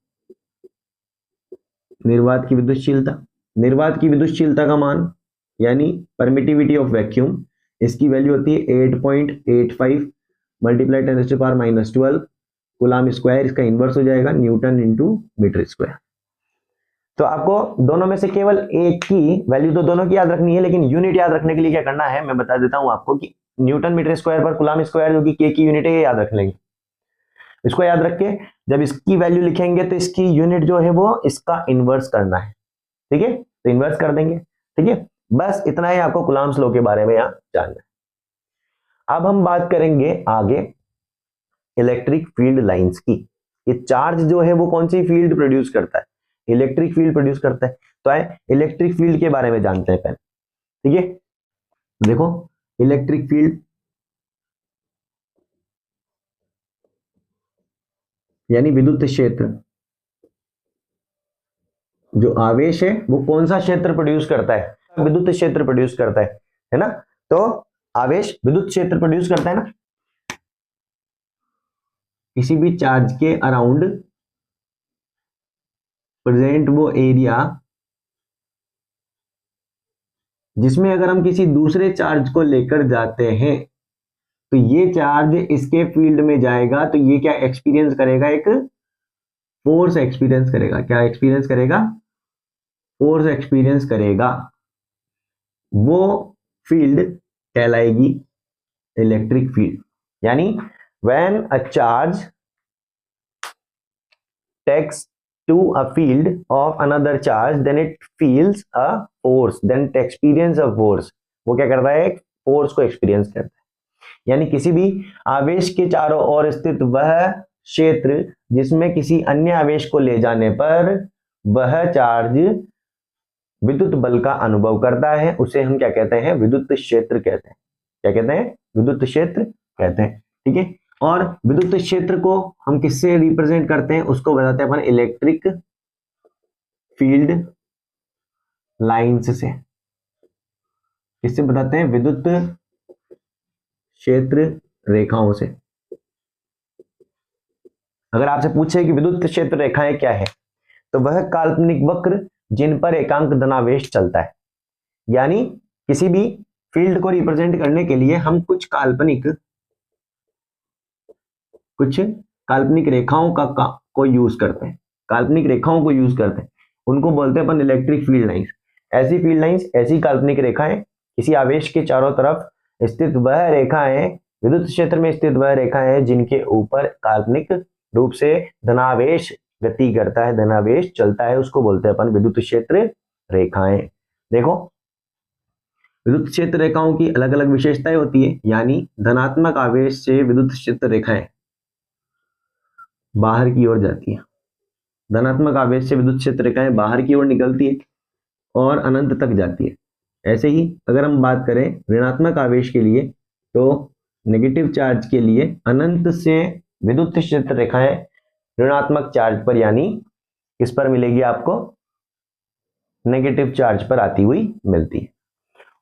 निर्वात की विद्युतशीलता का मान यानी परमिटिविटी ऑफ वैक्यूम, इसकी वैल्यू होती है 8.85 मल्टीप्लाई 10⁻⁻12 कूलम्ब स्क्वायर। इसका इनवर्स हो जाएगा न्यूटन इंटू मीटर स्क्वायर। तो आपको दोनों में से केवल एक की वैल्यू तो दोनों की याद रखनी है, लेकिन यूनिट याद रखने के लिए क्या करना है मैं बता देता हूं आपको कि न्यूटन मीटर स्क्वायर पर कूलम्ब स्क्वायर जो कि K की यूनिट है ये याद रख लेंगे। इसको याद रख के जब इसकी वैल्यू लिखेंगे तो इसकी यूनिट जो है वो इसका इनवर्स करना है। ठीक है, तो इनवर्स कर देंगे। ठीक है, बस इतना ही आपको कूलम्ब्स लॉ के बारे में यहाँ जानना है। अब हम बात करेंगे आगे इलेक्ट्रिक फील्ड लाइंस की। ये चार्ज जो है वो कौन सी फील्ड प्रोड्यूस करता है, इलेक्ट्रिक फील्ड प्रोड्यूस करता है। तो आए इलेक्ट्रिक फील्ड के बारे में जानते हैं पहले। ठीक है, देखो इलेक्ट्रिक फील्ड यानी विद्युत क्षेत्र, जो आवेश है वो कौन सा क्षेत्र प्रोड्यूस करता है, विद्युत क्षेत्र प्रोड्यूस करता है ना। तो आवेश विद्युत क्षेत्र प्रोड्यूस करता है ना, किसी भी चार्ज के अराउंड प्रेजेंट वो एरिया जिसमें अगर हम किसी दूसरे चार्ज को लेकर जाते हैं तो ये चार्ज इसके फील्ड में जाएगा, तो ये क्या एक्सपीरियंस करेगा, एक फोर्स एक्सपीरियंस करेगा। क्या एक्सपीरियंस करेगा? फोर्स एक्सपीरियंस करेगा। वो फील्ड कहलाएगी इलेक्ट्रिक फील्ड। यानी when a charge takes to a field of another charge, then it feels a force, then it experience a force। वो क्या करता है? फोर्स को एक्सपीरियंस करता है। यानी किसी भी आवेश के चारों ओर स्थित वह क्षेत्र जिसमें किसी अन्य आवेश को ले जाने पर वह चार्ज विद्युत बल का अनुभव करता है, उसे हम क्या कहते हैं? विद्युत क्षेत्र कहते हैं। क्या कहते हैं? विद्युत क्षेत्र कहते हैं। ठीक है। और विद्युत क्षेत्र को हम किससे रिप्रेजेंट करते हैं? उसको बताते हैं अपन इलेक्ट्रिक फील्ड लाइंस से। किससे बताते हैं? विद्युत क्षेत्र रेखाओं से। अगर आपसे पूछे कि विद्युत क्षेत्र रेखाएं क्या है, तो वह काल्पनिक वक्र जिन पर एकांक धनावेश चलता है। यानी किसी भी फील्ड को रिप्रेजेंट करने के लिए हम कुछ काल्पनिक रेखाओं को यूज करते हैं। काल्पनिक रेखाओं को यूज करते हैं, उनको बोलते हैं अपन इलेक्ट्रिक फील्ड लाइंस। ऐसी फील्ड लाइंस, ऐसी काल्पनिक रेखाएं किसी आवेश के चारों तरफ स्थित वह रेखाएं, विद्युत क्षेत्र में स्थित वह रेखाएं जिनके ऊपर काल्पनिक रूप से धनावेश गति करता है, धनावेश चलता है, उसको बोलते हैं अपन विद्युत क्षेत्र रेखाएं। देखो, विद्युत क्षेत्र रेखाओं की अलग अलग विशेषताएं होती है। यानी धनात्मक आवेश से विद्युत क्षेत्र रेखाएं बाहर की ओर जाती है। धनात्मक आवेश से विद्युत क्षेत्र रेखाएं बाहर की ओर निकलती है और अनंत तक जाती है। ऐसे ही अगर हम बात करें ऋणात्मक आवेश के लिए, तो नेगेटिव चार्ज के लिए अनंत से विद्युत क्षेत्र रेखाएं ऋणात्मक चार्ज पर, यानी किस पर मिलेगी आपको? नेगेटिव चार्ज पर आती हुई मिलती है।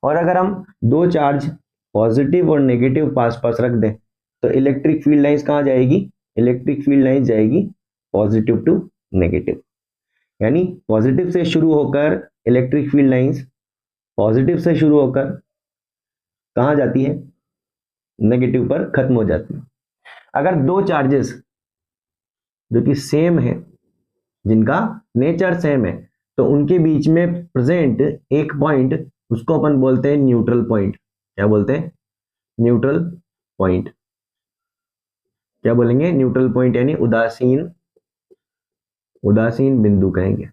और अगर हम दो चार्ज पॉजिटिव और नेगेटिव पास पास रख दें तो इलेक्ट्रिक फील्ड लाइंस कहाँ जाएगी? इलेक्ट्रिक फील्ड लाइंस जाएगी पॉजिटिव टू नेगेटिव। यानी पॉजिटिव से शुरू होकर इलेक्ट्रिक फील्ड लाइंस पॉजिटिव से शुरू होकर कहाँ जाती है? नेगेटिव पर खत्म हो जाती है। अगर दो चार्जेस जो कि सेम है, जिनका नेचर सेम है, तो उनके बीच में प्रेजेंट एक पॉइंट, उसको अपन बोलते हैं न्यूट्रल पॉइंट। क्या बोलते हैं? Neutral point. क्या बोलेंगे? न्यूट्रल पॉइंट, यानी उदासीन बिंदु कहेंगे।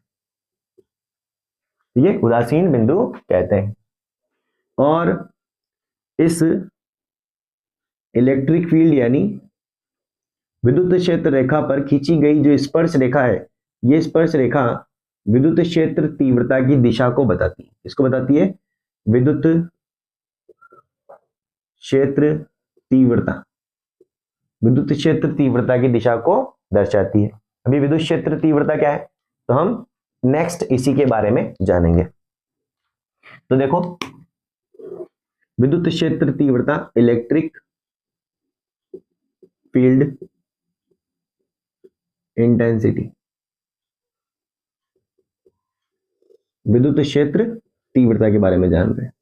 ठीक है, उदासीन बिंदु कहते हैं। और इस इलेक्ट्रिक फील्ड यानी विद्युत क्षेत्र रेखा पर खींची गई जो स्पर्श रेखा है, ये स्पर्श रेखा विद्युत क्षेत्र तीव्रता की दिशा को बताती है। इसको बताती है विद्युत क्षेत्र तीव्रता। विद्युत क्षेत्र तीव्रता की दिशा को दर्शाती है। अभी विद्युत क्षेत्र तीव्रता क्या है, तो हम नेक्स्ट इसी के बारे में जानेंगे। तो देखो, विद्युत क्षेत्र तीव्रता, इलेक्ट्रिक फील्ड इंटेंसिटी। विद्युत क्षेत्र तीव्रता के बारे में जान रहे हैं।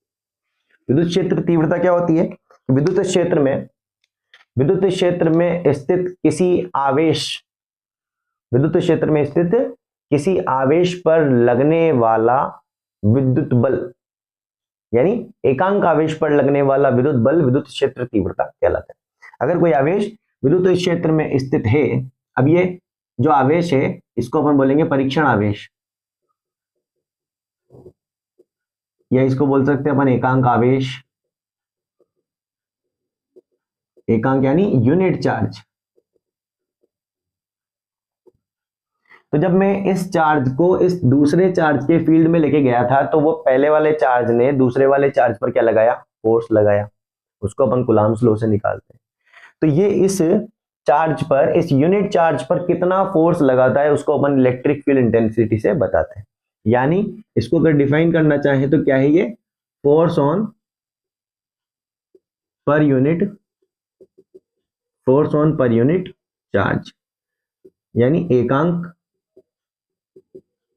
विद्युत क्षेत्र तीव्रता क्या होती है? विद्युत क्षेत्र में स्थित किसी आवेश पर लगने वाला विद्युत बल, यानी एकांक आवेश पर लगने वाला विद्युत बल विद्युत क्षेत्र तीव्रता कहलाता है। अगर कोई आवेश विद्युत क्षेत्र में स्थित है, अब ये जो आवेश है इसको अपन बोलेंगे परीक्षण आवेश, या इसको बोल सकते हैं अपन एकांक आवेश। एकांक यानी यूनिट चार्ज। तो जब मैं इस चार्ज को इस दूसरे चार्ज के फील्ड में लेके गया था, तो वो पहले वाले चार्ज ने दूसरे वाले चार्ज पर क्या लगाया? फोर्स लगाया। उसको अपन कूलम्ब्स लॉ से निकालते हैं। तो ये इस चार्ज पर, इस यूनिट चार्ज पर कितना फोर्स लगाता है, उसको अपन इलेक्ट्रिक फील्ड इंटेंसिटी से बताते हैं। यानी इसको अगर डिफाइन करना चाहे तो क्या है ये? Force on per unit charge, यानी एकांक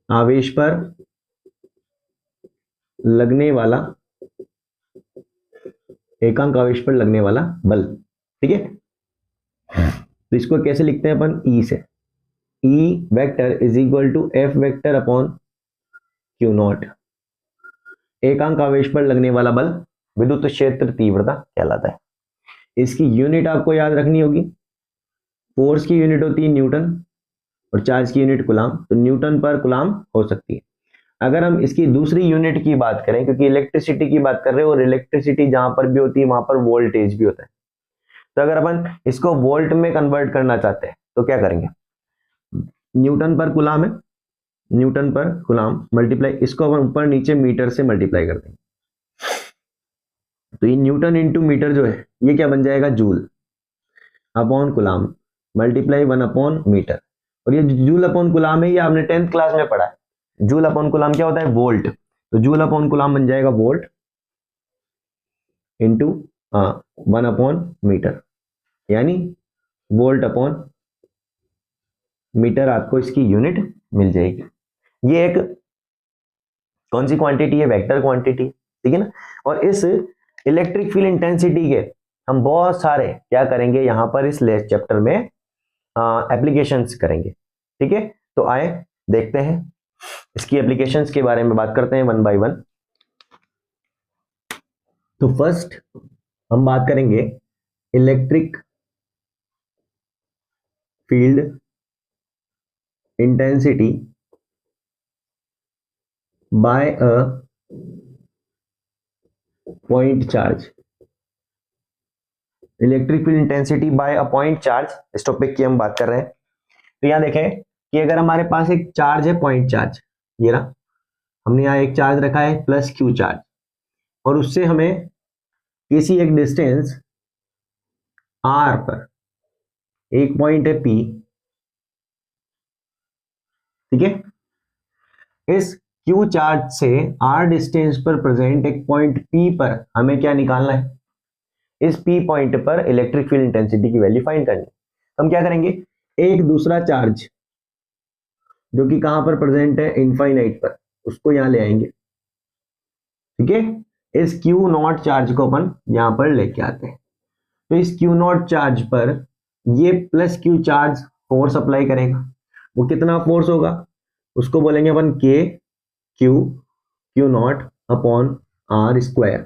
आवेश पर लगने वाला, एकांक आवेश पर लगने वाला बल। ठीक है, तो इसको कैसे लिखते हैं अपन, ई से, E vector is equal to F vector upon Q naught. एकांक आवेश पर लगने वाला बल विद्युत क्षेत्र तीव्रता कहलाता है। इसकी यूनिट आपको याद रखनी होगी। फोर्स की यूनिट होती है न्यूटन और चार्ज की यूनिट कूलाम, तो न्यूटन पर कूलाम हो सकती है। अगर हम इसकी दूसरी यूनिट की बात करें, क्योंकि इलेक्ट्रिसिटी की बात कर रहे हैं और इलेक्ट्रिसिटी जहां पर भी होती है वहां पर वोल्टेज भी होता है, तो अगर अपन इसको वोल्ट में कन्वर्ट करना चाहते हैं तो क्या करेंगे, न्यूटन पर कूलाम है, न्यूटन पर कूलाम मल्टीप्लाई, इसको अपन ऊपर नीचे मीटर से मल्टीप्लाई कर देंगे, तो ये न्यूटन इंटू मीटर जो है ये क्या बन जाएगा, joule upon coulomb multiply 1 upon metre. और ये जूल अपॉन कूलाम है, ये आपने 10th क्लास में पढ़ा है। जूल अपॉन कूलाम क्या होता है, वोल्ट, तो जूल अपॉन कूलाम बन जाएगा वोल्ट इंटू 1 अपॉन मीटर, यानी वोल्ट अपॉन मीटर, आपको इसकी यूनिट मिल जाएगी। ये एक कौन सी क्वांटिटी है, वेक्टर क्वांटिटी, ठीक है ना। और इस इलेक्ट्रिक फील्ड इंटेंसिटी के हम बहुत सारे क्या करेंगे यहां पर इस चैप्टर में एप्लीकेशंस करेंगे। ठीक है, तो आए देखते हैं इसकी एप्लीकेशंस के बारे में बात करते हैं वन बाय वन। तो फर्स्ट हम बात करेंगे electric field intensity by a point charge. Electric field intensity by a point charge, इस टॉपिक की हम बात कर रहे हैं। तो यहां देखें कि अगर हमारे पास एक चार्ज है, पॉइंट चार्ज, ये रहा, हमने यहाँ एक चार्ज रखा है प्लस क्यू चार्ज, और उससे हमें किसी एक डिस्टेंस आर पर एक पॉइंट है पी, ठीक है, इस क्यू चार्ज से आर डिस्टेंस पर प्रेजेंट एक पॉइंट पी पर हमें क्या निकालना है, इस पी पॉइंट पर इलेक्ट्रिक फील्ड इंटेंसिटी की वैल्यू फाइंड करनी है। हम क्या करेंगे, एक दूसरा चार्ज जो कि कहां पर प्रेजेंट है, इनफाइनाइट पर, उसको यहां ले आएंगे। ठीक है, इस क्यू नॉट चार्ज को अपन यहां पर लेके आते हैं। तो इस क्यू नॉट चार्ज पर ये plus Q charge force apply करेगा। वो कितना फोर्स होगा, उसको बोलेंगे अपन K Q Q naught upon R square.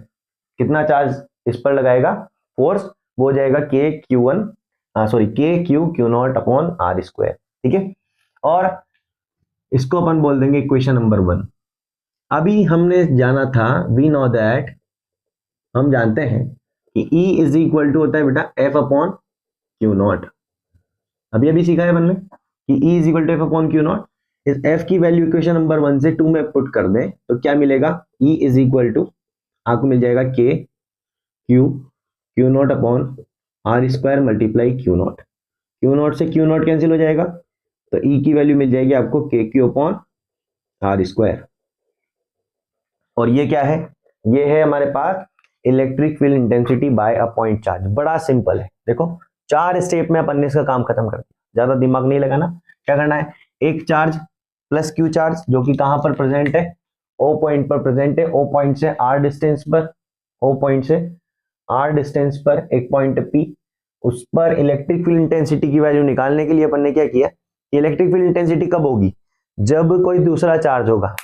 कितना चार्ज इस पर लगाएगा फोर्स, वो हो जाएगा K Q one, sorry K Q Q naught upon R square. ठीक है, और इसको अपन बोल देंगे इक्वेशन नंबर 1। अभी हमने जाना था, वी नो दैट, हम जानते हैं कि E इज इक्वल टू होता है बेटा एफ अपॉन क्यू नॉट। अभी अभी सीखा है अपन ने कि E is equal to F upon Q naught. इस एफ की वैल्यू इक्वेशन नंबर 1 से 2 में पुट कर दें तो क्या मिलेगा, E इज इक्वल टू आपको मिल जाएगा K Q Q naught upon R square multiply Q naught. Q naught से क्यू नॉट कैंसिल हो जाएगा, तो E की वैल्यू मिल जाएगी आपको के क्यू अपॉन आर स्क्वायर। और ये क्या है, ये है हमारे पास electric field intensity by a point charge. बड़ा सिंपल है, देखो 4 स्टेप में अपन ने इसका काम खत्म कर दिया, ज्यादा दिमाग नहीं लगाना। क्या करना है, एक चार्ज प्लस क्यू चार्ज जो कि कहां पर प्रेजेंट है, ओ पॉइंट पर प्रेजेंट है, ओ पॉइंट से आर डिस्टेंस पर, ओ पॉइंट से आर डिस्टेंस पर एक पॉइंट पी, उस पर इलेक्ट्रिक फील्ड इंटेंसिटी की वैल्यू निकालने के लिए अपन ने क्या किया, इलेक्ट्रिक फील्ड इंटेंसिटी कब होगी, जब कोई दूसरा चार्ज होगा।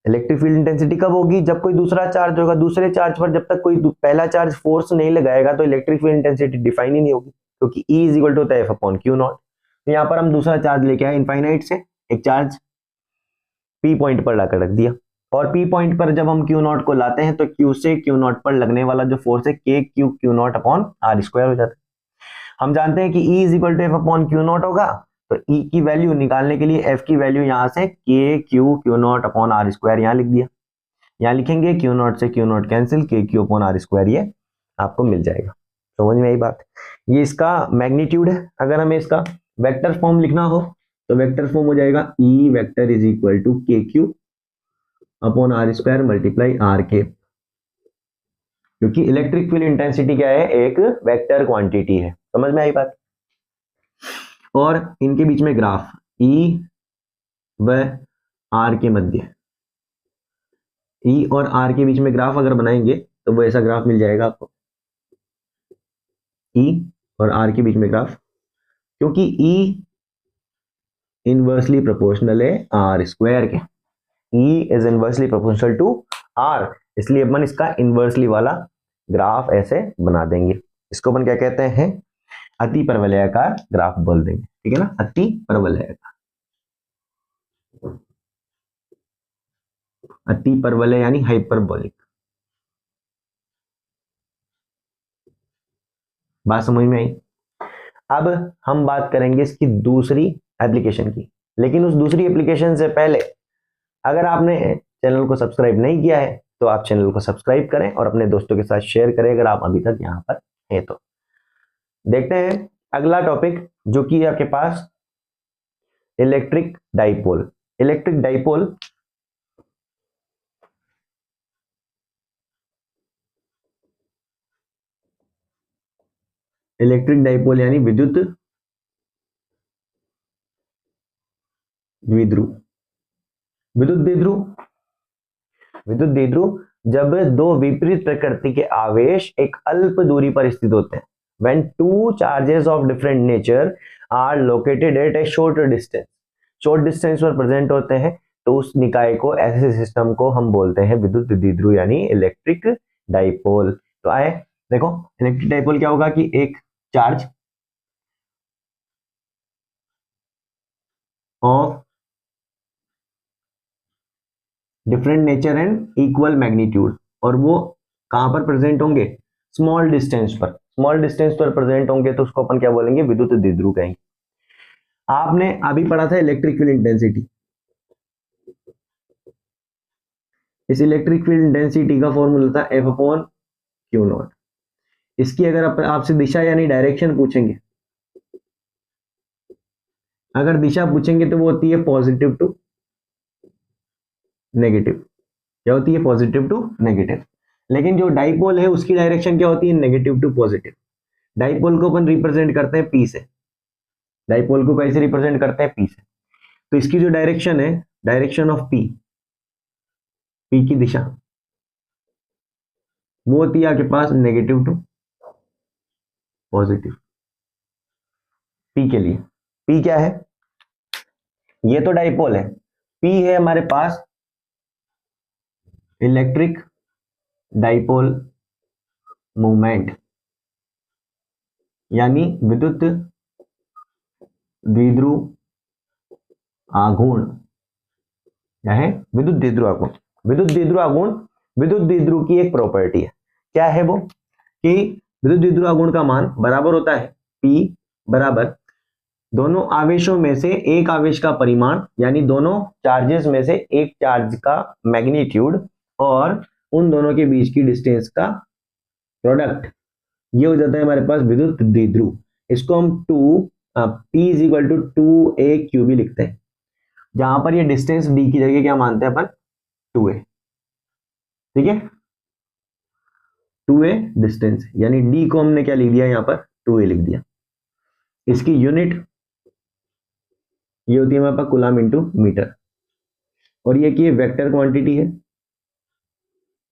इलेक्ट्रिक फील्ड इंटेंसिटी कब होगी, जब कोई दूसरा चार्ज होगा। दूसरे चार्ज पर जब तक कोई पहला चार्ज फोर्स नहीं लगाएगा तो इलेक्ट्रिक फील्ड इंटेंसिटी डिफाइन ही नहीं होगी, क्योंकि E इज इक्वल टू होता है एफ अपॉन क्यू नॉट। तो यहाँ पर हम दूसरा चार्ज लेके आए इनफाइनाइट से, एक चार्ज P पॉइंट पर लाकर रख दिया, और P पॉइंट पर जब हम क्यू नॉट को लाते हैं तो Q से क्यू नॉट पर लगने वाला जो फोर्स है K Q Q naught upon R square हो जाता है। हम जानते हैं कि E is equal to F upon Q naught होगा, तो E की वैल्यू निकालने के लिए F की वैल्यू यहां से K Q Q naught upon R square यहां लिख दिया। यहां लिखेंगे क्यू नॉट से Q naught cancel, K Q upon R square ये आपको मिल जाएगा। समझ में आई बात, ये इसका मैग्नीट्यूड है। अगर हमें इसका वेक्टर फॉर्म लिखना हो तो वेक्टर फॉर्म हो जाएगा E vector is equal to K Q upon R square multiply R के, क्योंकि इलेक्ट्रिक फील्ड इंटेंसिटी क्या है, एक वेक्टर क्वांटिटी है। समझ में आई बात। और इनके बीच में ग्राफ, ई व आर के मध्य, ई और आर के बीच में ग्राफ अगर बनाएंगे तो वो ऐसा ग्राफ मिल जाएगा आपको, ई और आर के बीच में ग्राफ, क्योंकि ई इनवर्सली प्रोपोर्शनल है आर स्क्वायर के, E is inversely proportional to R, इसलिए अपन इसका इनवर्सली वाला ग्राफ ऐसे बना देंगे। इसको अपन क्या कहते हैं, अति परवलयाकार ग्राफ बोल देंगे, ठीक है ना, अति परवलयाकार, अति परवलय यानी हाइपरबोलिक। बात समझ में आई। अब हम बात करेंगे इसकी दूसरी एप्लीकेशन की, लेकिन उस दूसरी एप्लीकेशन से पहले अगर आपने चैनल को सब्सक्राइब नहीं किया है तो आप चैनल को सब्सक्राइब करें और अपने दोस्तों के साथ शेयर करें अगर आप अभी तक यहाँ पर हैं तो। देखते हैं अगला टॉपिक जो कि आपके पास इलेक्ट्रिक डाइपोल। इलेक्ट्रिक डाइपोल यानी विद्युत द्विध्रुव। विद्युत द्विध्रुव जब दो विपरीत प्रकृति के आवेश एक अल्प दूरी पर स्थित होते हैं, when two charges of different nature are located at a short distance, short distance पर प्रेजेंट होते हैं, तो उस निकाय को, ऐसे सिस्टम को हम बोलते हैं विद्युत द्विध्रुव यानी इलेक्ट्रिक डाइपोल। तो आए देखो, इलेक्ट्रिक डाइपोल क्या होगा कि एक charge of different nature and equal magnitude, और वो कहां पर प्रेजेंट होंगे, स्मॉल डिस्टेंस पर, स्मॉल डिस्टेंस पर प्रेजेंट होंगे, तो उसको अपन क्या बोलेंगे, विद्युत द्विध्रुव कहेंगे। आपने अभी पढ़ा था इलेक्ट्रिक फील्ड इंटेंसिटी, इस इलेक्ट्रिक फील्ड इंटेंसिटी का फॉर्मूला था F अपॉन क्यू नॉट। इसकी अगर आपसे दिशा यानी डायरेक्शन पूछेंगे, अगर दिशा पूछेंगे तो वो होती है पॉजिटिव टू नेगेटिव, क्या होती है, पॉजिटिव टू नेगेटिव। लेकिन जो डाइपोल है उसकी डायरेक्शन क्या होती है, नेगेटिव टू पॉजिटिव। डाइपोल को अपन रिप्रेजेंट करते हैं पी से, डाइपोल को कैसे रिप्रेजेंट करते हैं, पी से। तो इसकी जो डायरेक्शन है, डायरेक्शन ऑफ पी, पी की दिशा वो होती है आपके पास नेगेटिव टू पॉजिटिव। पी के लिए, पी क्या है, ये तो डाइपोल है, पी है हमारे पास इलेक्ट्रिक डाइपोल मूवमेंट यानी विद्युत द्विध्रुव आघूर्ण, क्या है, विद्युत द्विध्रुव आघूर्ण। विद्युत द्विध्रुव आघूर्ण विद्युत द्विध्रुव की एक प्रॉपर्टी है। क्या है वो, कि विद्युत द्विध्रुव आघूर्ण का मान बराबर होता है P बराबर दोनों आवेशों में से एक आवेश का परिमाण, यानी दोनों चार्जेस में से एक चार्ज का मैग्नीट्यूड और उन दोनों के बीच की डिस्टेंस का प्रोडक्ट, ये हो जाता है हमारे पास विद्युत द्विध्रुव। इसको हम P is equal to 2a भी लिखते हैं, जहां पर ये डिस्टेंस d की जगह क्या मानते हैं अपन, 2a, ठीक है, 2a डिस्टेंस, यानी d को हमने क्या लिख दिया यहाँ पर, 2a लिख दिया। इसकी यूनिट ये होती है हमारे पास कूलम इंटू मीटर, और ये की वेक्टर क्वांटिटी है।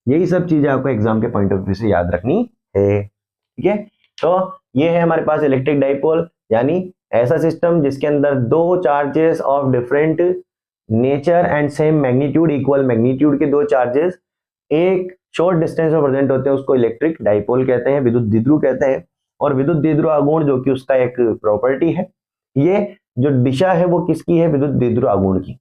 यही सब चीजें आपको एग्जाम के पॉइंट ऑफ व्यू से याद रखनी है, ठीक है। तो ये है हमारे पास इलेक्ट्रिक डाइपोल, यानी ऐसा सिस्टम जिसके अंदर दो charges of different nature and same magnitude, equal magnitude के दो चार्जेस एक शॉर्ट डिस्टेंस में प्रेजेंट होते हैं, उसको इलेक्ट्रिक डाइपोल कहते हैं, विद्युत द्विध्रुव कहते हैं। और विद्युत द्विध्रुव आघूर्ण जो कि उसका एक प्रॉपर्टी है, ये जो दिशा है वो किसकी है, विद्युत द्विध्रुव आघूर्ण की,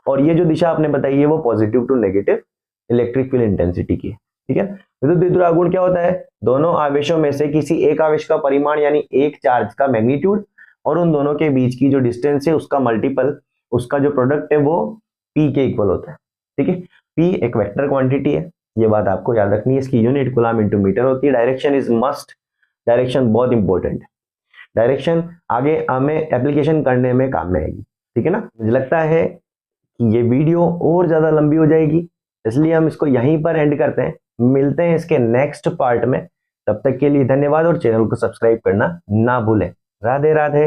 और ये जो दिशा आपने बताई है वो positive to negative electric field intensity की है, ठीक है। विद्युत द्विध्रुव आघूर्ण क्या होता है, दोनों आवेशों में से किसी एक आवेश का परिमाण यानी एक चार्ज का मैग्नीट्यूड और उन दोनों के बीच की जो डिस्टेंस है उसका मल्टीपल, उसका जो प्रोडक्ट है वो P के इक्वल होता है, ठीक है। P एक वेक्टर क्वांटिटी है, ये बात आपको याद रखनी है। इसकी यूनिट कूलम इंटू मीटर होती है। डायरेक्शन इज मस्ट, डायरेक्शन बहुत इंपॉर्टेंट है, डायरेक्शन आगे हमें एप्लीकेशन करने में काम में आएगी, ठीक है ना। मुझे लगता है कि ये वीडियो और ज्यादा लंबी हो जाएगी, इसलिए हम इसको यहीं पर एंड करते हैं। मिलते हैं इसके नेक्स्ट पार्ट में, तब तक के लिए धन्यवाद और चैनल को सब्सक्राइब करना ना भूलें। राधे राधे।